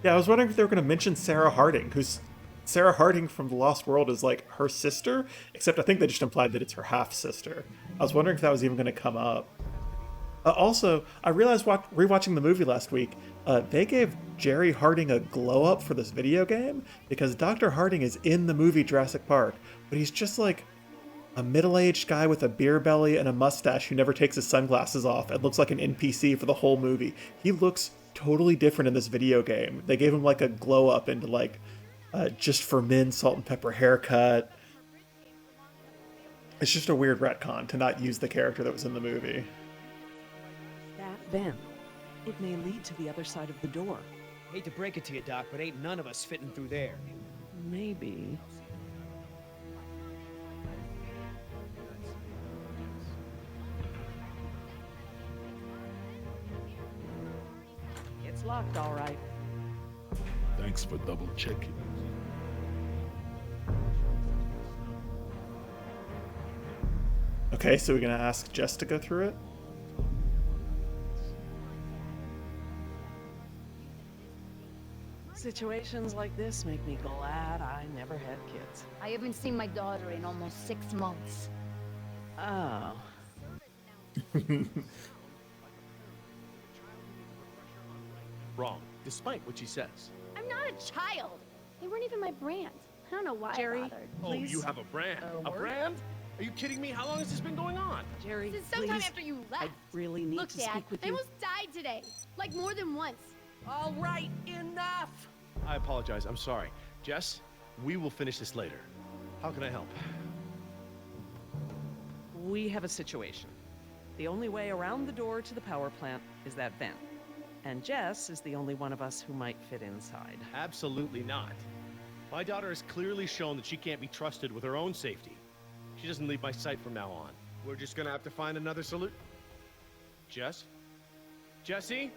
Yeah, I was wondering if they were going to mention Sarah Harding, who's... Sarah Harding from The Lost World is like her sister, except I think they just implied that it's her half-sister. I was wondering if that was even going to come up. Also, I realized rewatching the movie last week, they gave Jerry Harding a glow-up for this video game, because Dr. Harding is in the movie Jurassic Park, but he's just like a middle-aged guy with a beer belly and a mustache who never takes his sunglasses off and looks like an NPC for the whole movie. He looks totally different in this video game. They gave him like a glow-up into like just for men salt and pepper haircut. It's just a weird retcon to not use the character that was in the movie. That vent. It may lead to the other side of the door. Hate to break it to you, Doc, but ain't none of us fitting through there. Maybe. It's locked, all right. Thanks for double checking. Okay, so we're gonna ask Jess to go through it? Situations like this make me glad I never had kids. I haven't seen my daughter in almost 6 months. Oh. Wrong, despite what she says. I'm not a child. They weren't even my brand. I don't know why Jerry, I bothered. Oh, please. you have a brand? A A word? brand? Are you kidding me? How long has this been going on? Jerry, Since sometime please. after you left. I really need Look, to Dad, speak with they you. almost died today. Like more than once. All right, enough! I apologize. I'm sorry. Jess, we will finish this later. How can I help? We have a situation. The only way around the door to the power plant is that vent. And Jess is the only one of us who might fit inside. Absolutely not. My daughter has clearly shown that she can't be trusted with her own safety. She doesn't leave my sight from now on. We're just gonna have to find another solution. Jess? Jesse?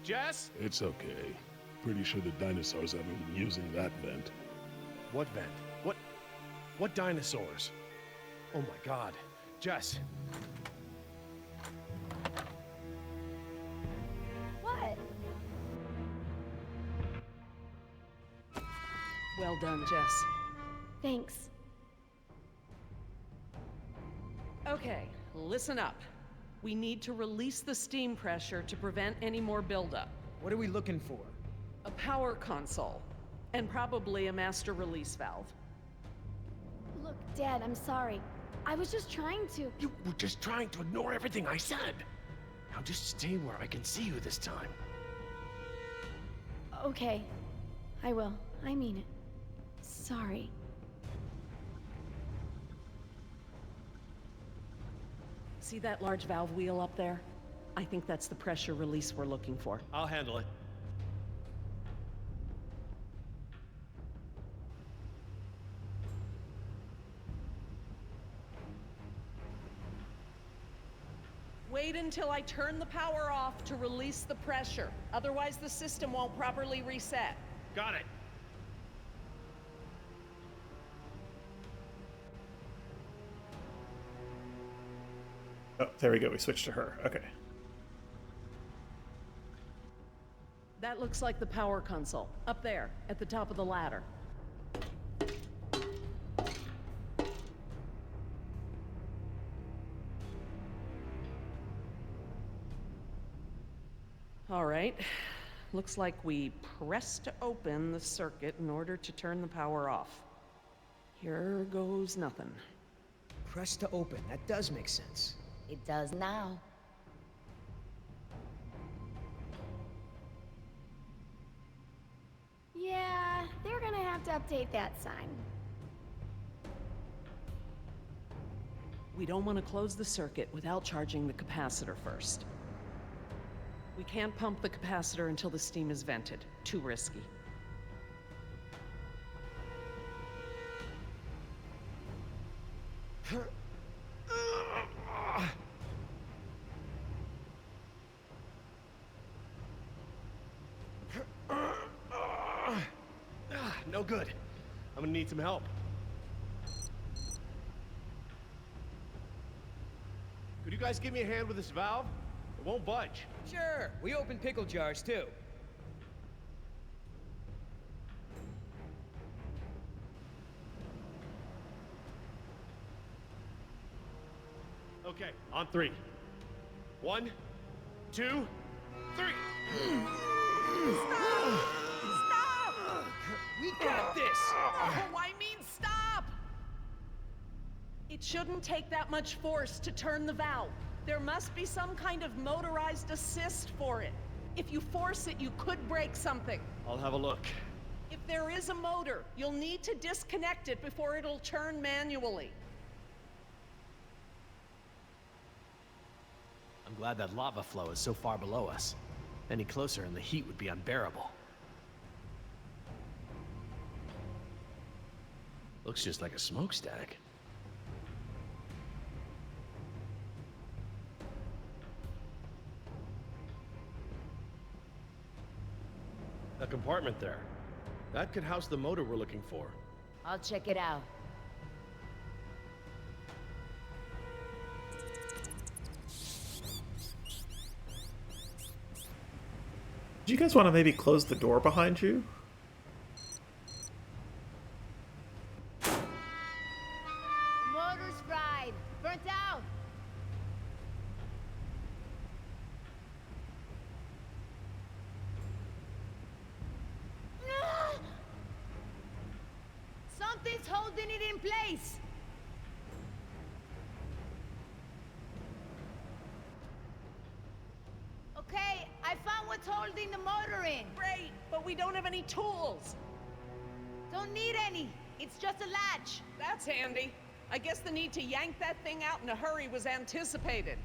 Jess? It's okay. Pretty sure the dinosaurs haven't been using that vent. What vent? What dinosaurs? Oh my god. Jess. What? Well done, Jess. Thanks. Okay, listen up. We need to release the steam pressure to prevent any more buildup. What are we looking for? A power console, and probably a master release valve. Look, Dad, I'm sorry. I was just trying to. You were just trying to ignore everything I said. Now just stay where I can see you this time. Okay. I will. I mean it. Sorry. See that large valve wheel up there? I think that's the pressure release we're looking for. I'll handle it. Wait until I turn the power off to release the pressure. Otherwise, the system won't properly reset. Got it. Oh, there we go. We switched to her. Okay. That looks like the power console, up there, at the top of the ladder. All right. Looks like we pressed to open the circuit in order to turn the power off. Here goes nothing. Press to open. That does make sense. It does now. Yeah, they're gonna have to update that sign. We don't want to close the circuit without charging the capacitor first. We can't pump the capacitor until the steam is vented. Too risky. No good. I'm gonna need some help. Could you guys give me a hand with this valve? It won't budge. Sure, we open pickle jars too. Okay, on three. 1, 2, 3. We got this! Oh, I mean, stop! It shouldn't take that much force to turn the valve. There must be some kind of motorized assist for it. If you force it, you could break something. I'll have a look. If there is a motor, you'll need to disconnect it before it'll turn manually. I'm glad that lava flow is so far below us. Any closer and the heat would be unbearable. Looks just like a smokestack. A compartment there. That could house the motor we're looking for. I'll check it out. Do you guys want to maybe close the door behind you? Something's holding it in place! Okay, I found what's holding the motor in. Great, but we don't have any tools. Don't need any. It's just a latch. That's handy. I guess the need to yank that thing out in a hurry was anticipated.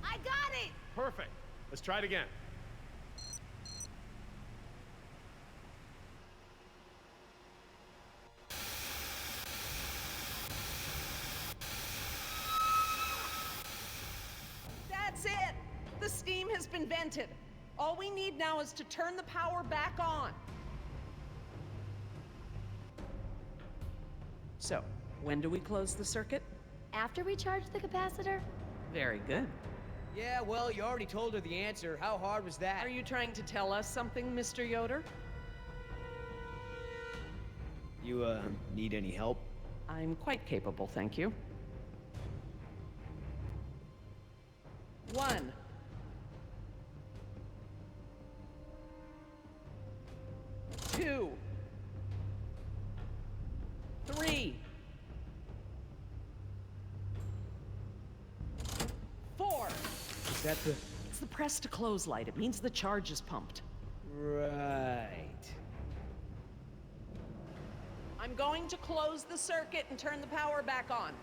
I got it! Perfect. Let's try it again. That's it! The steam has been vented. All we need now is to turn the power back on. So, when do we close the circuit? After we charge the capacitor? Very good. Yeah, well, you already told her the answer. How hard was that? Are you trying to tell us something, Mr. Yoder? You, need any help? I'm quite capable, thank you. 1. 2. 3. 4. Is that the... It's the press to close light. It means the charge is pumped. Right. I'm going to close the circuit and turn the power back on.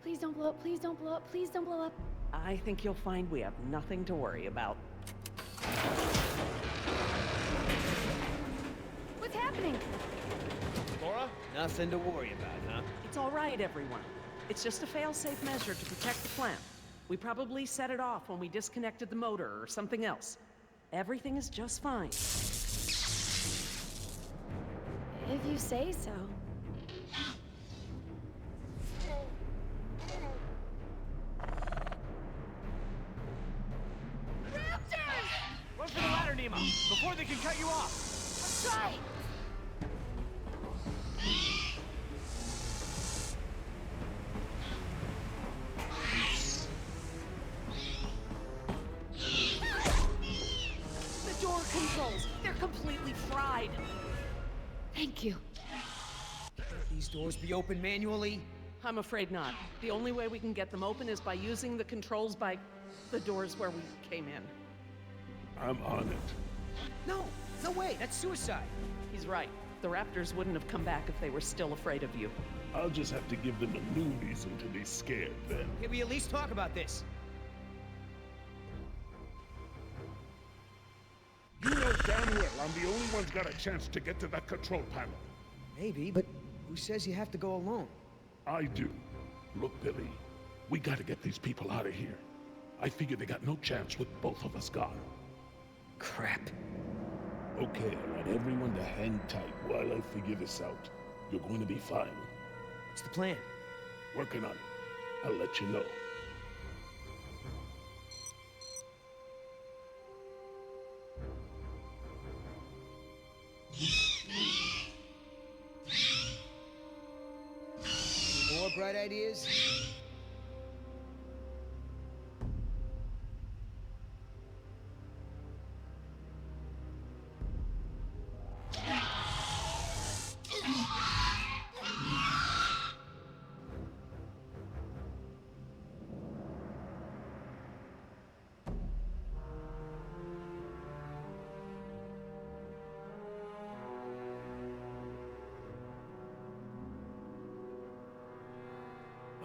Please don't blow up, please don't blow up, please don't blow up. I think you'll find we have nothing to worry about. What's happening? Laura? Nothing to worry about, huh? It's all right, everyone. It's just a fail-safe measure to protect the plant. We probably set it off when we disconnected the motor or something else. Everything is just fine. If you say so. Raptors! Run for the ladder, Nemo, before they can cut you off. I'll try! The door controls, they're completely fried. Thank you. These doors be open manually? I'm afraid not. The only way we can get them open is by using the controls by the doors where we came in. I'm on it. No, no way, that's suicide. He's right. The raptors wouldn't have come back if they were still afraid of you. I'll just have to give them a new reason to be scared then. Can we at least talk about this? You know damn well I'm the only one's got a chance to get to that control panel. Maybe, but who says you have to go alone? I do. Look, Billy, we gotta get these people out of here. I figure they got no chance with both of us gone. Crap. Okay, I want everyone to hang tight while I figure this out. You're going to be fine. What's the plan? Working on it. I'll let you know. Any more bright ideas?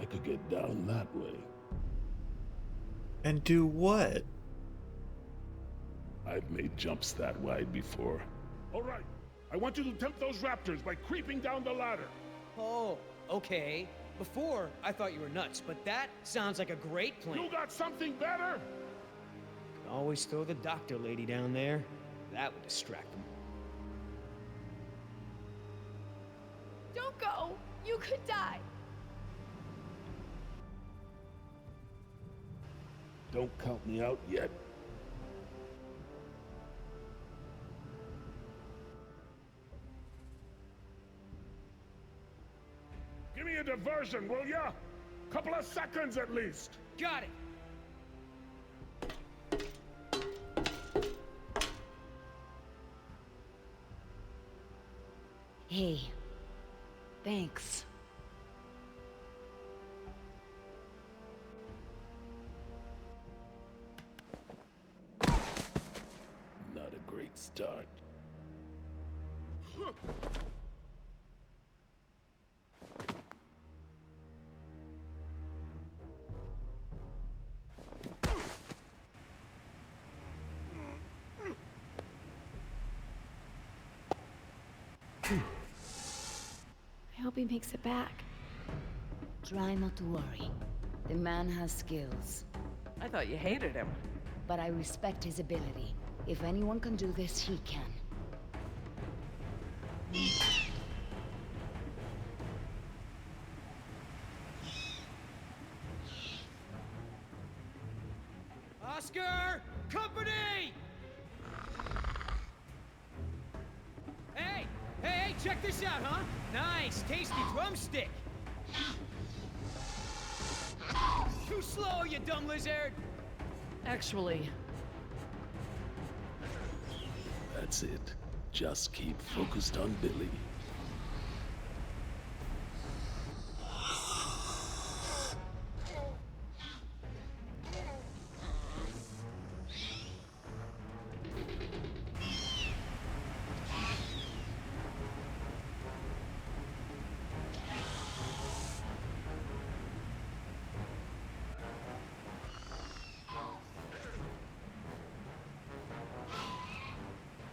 I could get down that way. And do what? I've made jumps that wide before. All right, I want you to tempt those raptors by creeping down the ladder. Oh, okay. Before, I thought you were nuts, but that sounds like a great plan. You got something better? Could always throw the doctor lady down there. That would distract them. Don't go! You could die! Don't count me out yet. Give me a diversion, will ya? Couple of seconds at least. Got it. Hey, thanks. Not a great start. I hope he makes it back. Try not to worry. The man has skills. I thought you hated him. But I respect his ability. If anyone can do this, he can. Oscar! Company! Hey! Hey, check this out, huh? Nice, tasty drumstick! Too slow, you dumb lizard! Actually, That's it. Just keep focused on Billy.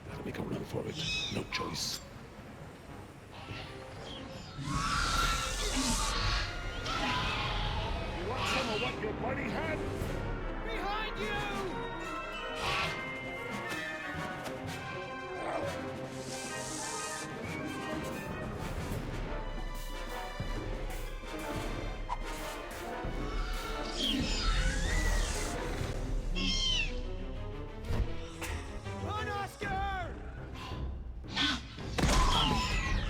Gotta make a run for it. No choice. You want some of what your buddy had? Behind you! Run, Oscar!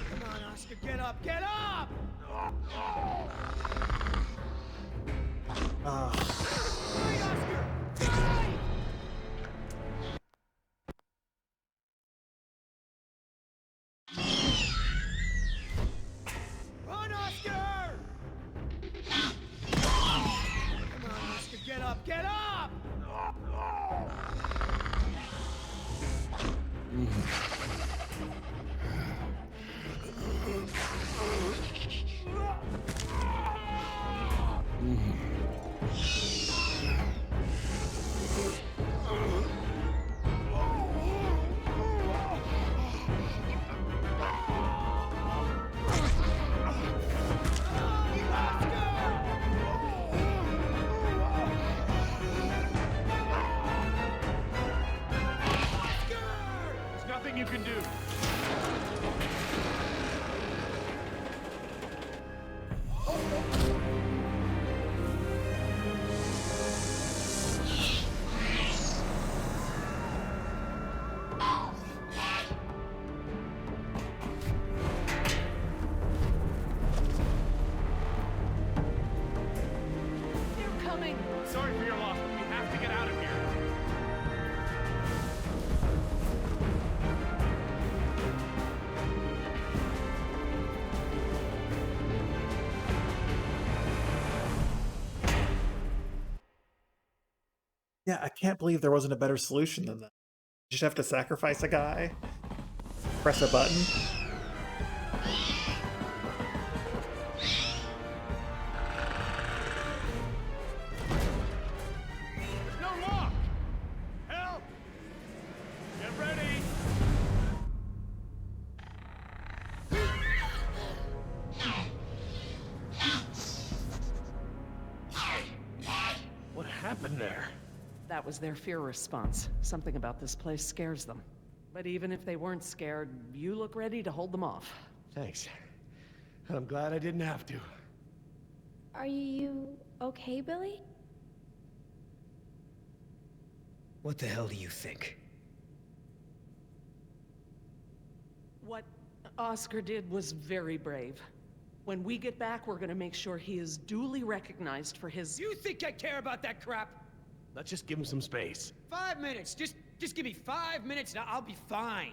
Come on, Oscar, get up, get up! Right, Oscar! Right! Run, Oscar! Come on, Oscar, get up, get up! There's nothing you can do. they're coming. Sorry for your loss, but we have to get out of here. Yeah, I can't believe there wasn't a better solution than that. You just have to sacrifice a guy, press a button. There's no lock! Help! Get ready! What happened there? That was their fear response. Something about this place scares them. But even if they weren't scared, you look ready to hold them off. Thanks. And I'm glad I didn't have to. Are you okay, Billy? What the hell do you think? What Oscar did was very brave. When we get back, we're gonna make sure he is duly recognized for his... You think I care about that crap? Let's just give him some space. 5 minutes. Just give me 5 minutes and I'll be fine.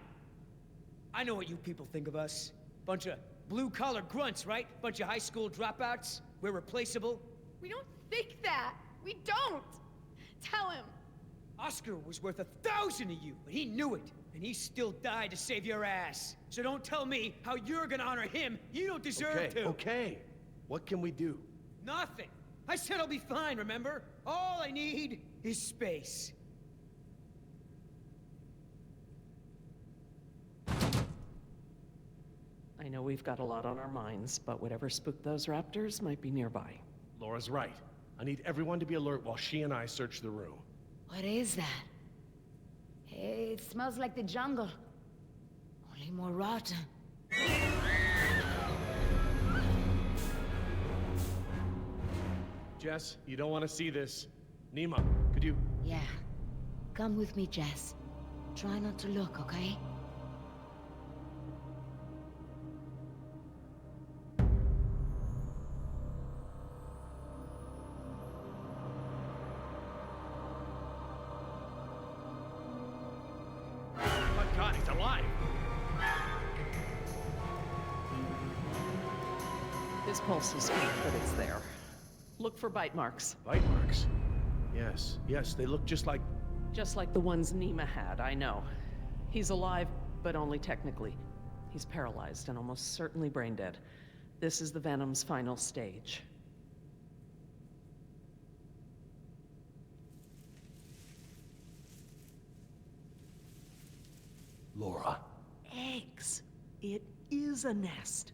I know what you people think of us. Bunch of blue-collar grunts, right? Bunch of high school dropouts. We're replaceable. We don't think that. We don't. Tell him. Oscar was worth 1,000 of you, but he knew it. And he still died to save your ass. So don't tell me how you're gonna honor him. You don't deserve to. Okay. What can we do? Nothing. I said I'll be fine, remember? All I need is space. I know we've got a lot on our minds, but whatever spooked those raptors might be nearby. Laura's right. I need everyone to be alert while she and I search the room. What is that? It smells like the jungle. Only more rotten. Jess, you don't want to see this. Nima, could you... Yeah. Come with me, Jess. Try not to look, okay? Oh my God, he's alive! His pulse is faint, but it's there. Look for bite marks. Bite marks? Yes, they look just like... Just like the ones Nima had, I know. He's alive, but only technically. He's paralyzed and almost certainly brain dead. This is the Venom's final stage. Laura. Eggs. It is a nest.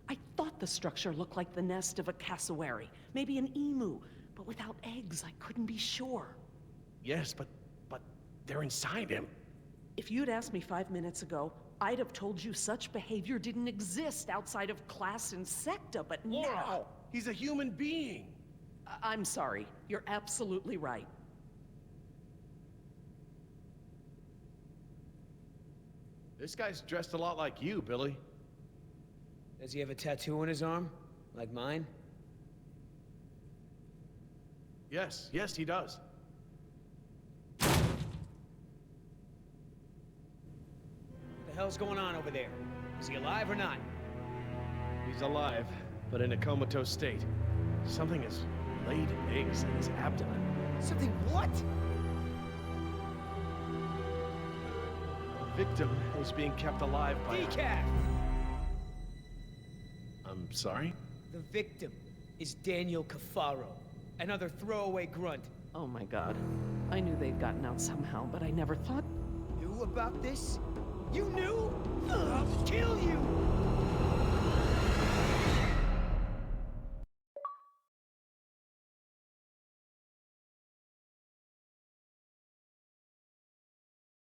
I thought the structure looked like the nest of a cassowary, maybe an emu, but without eggs, I couldn't be sure. Yes, but they're inside him. If you'd asked me 5 minutes ago, I'd have told you such behavior didn't exist outside of class Insecta, but Laura, now... he's a human being. I'm sorry. You're absolutely right. This guy's dressed a lot like you, Billy. Does he have a tattoo on his arm? Like mine? Yes, he does. What the hell's going on over there? Is he alive or not? He's alive, but in a comatose state. Something has laid eggs in his abdomen. Something what? A victim is being kept alive by... Decaf! I'm sorry? The victim is Daniel Cafaro, another throwaway grunt. Oh my god. I knew they'd gotten out somehow, but I never thought... Knew about this? You knew? I'll kill you!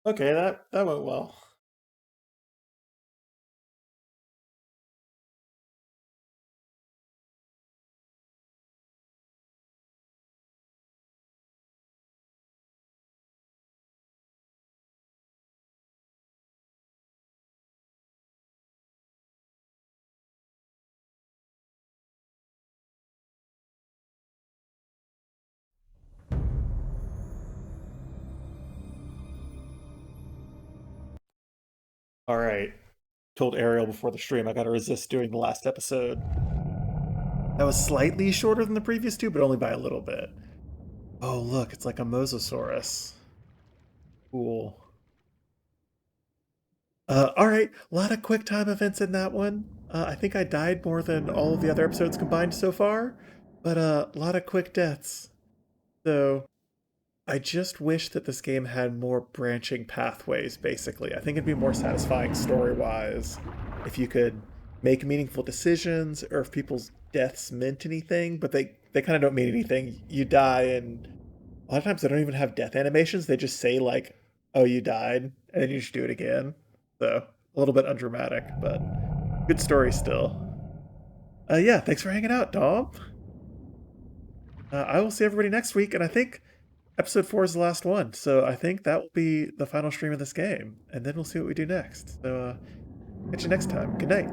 Okay, that went well. All right. Told Ariel before the stream I gotta resist doing the last episode. That was slightly shorter than the previous two, but only by a little bit. Oh, look, it's like a mosasaurus. Cool. All right, a lot of quick time events in that one. I think I died more than all of the other episodes combined so far, but a lot of quick deaths. So I just wish that this game had more branching pathways, basically. I think it'd be more satisfying story-wise if you could make meaningful decisions, or if people's deaths meant anything, but they kind of don't mean anything. You die, and a lot of times they don't even have death animations. They just say, like, oh, you died, and then you just do it again. So, a little bit undramatic, but good story still. Yeah, thanks for hanging out, Dom. I will see everybody next week, and I think Episode 4 is the last one, so I think that will be the final stream of this game, and then we'll see what we do next. So, catch you next time. Good night.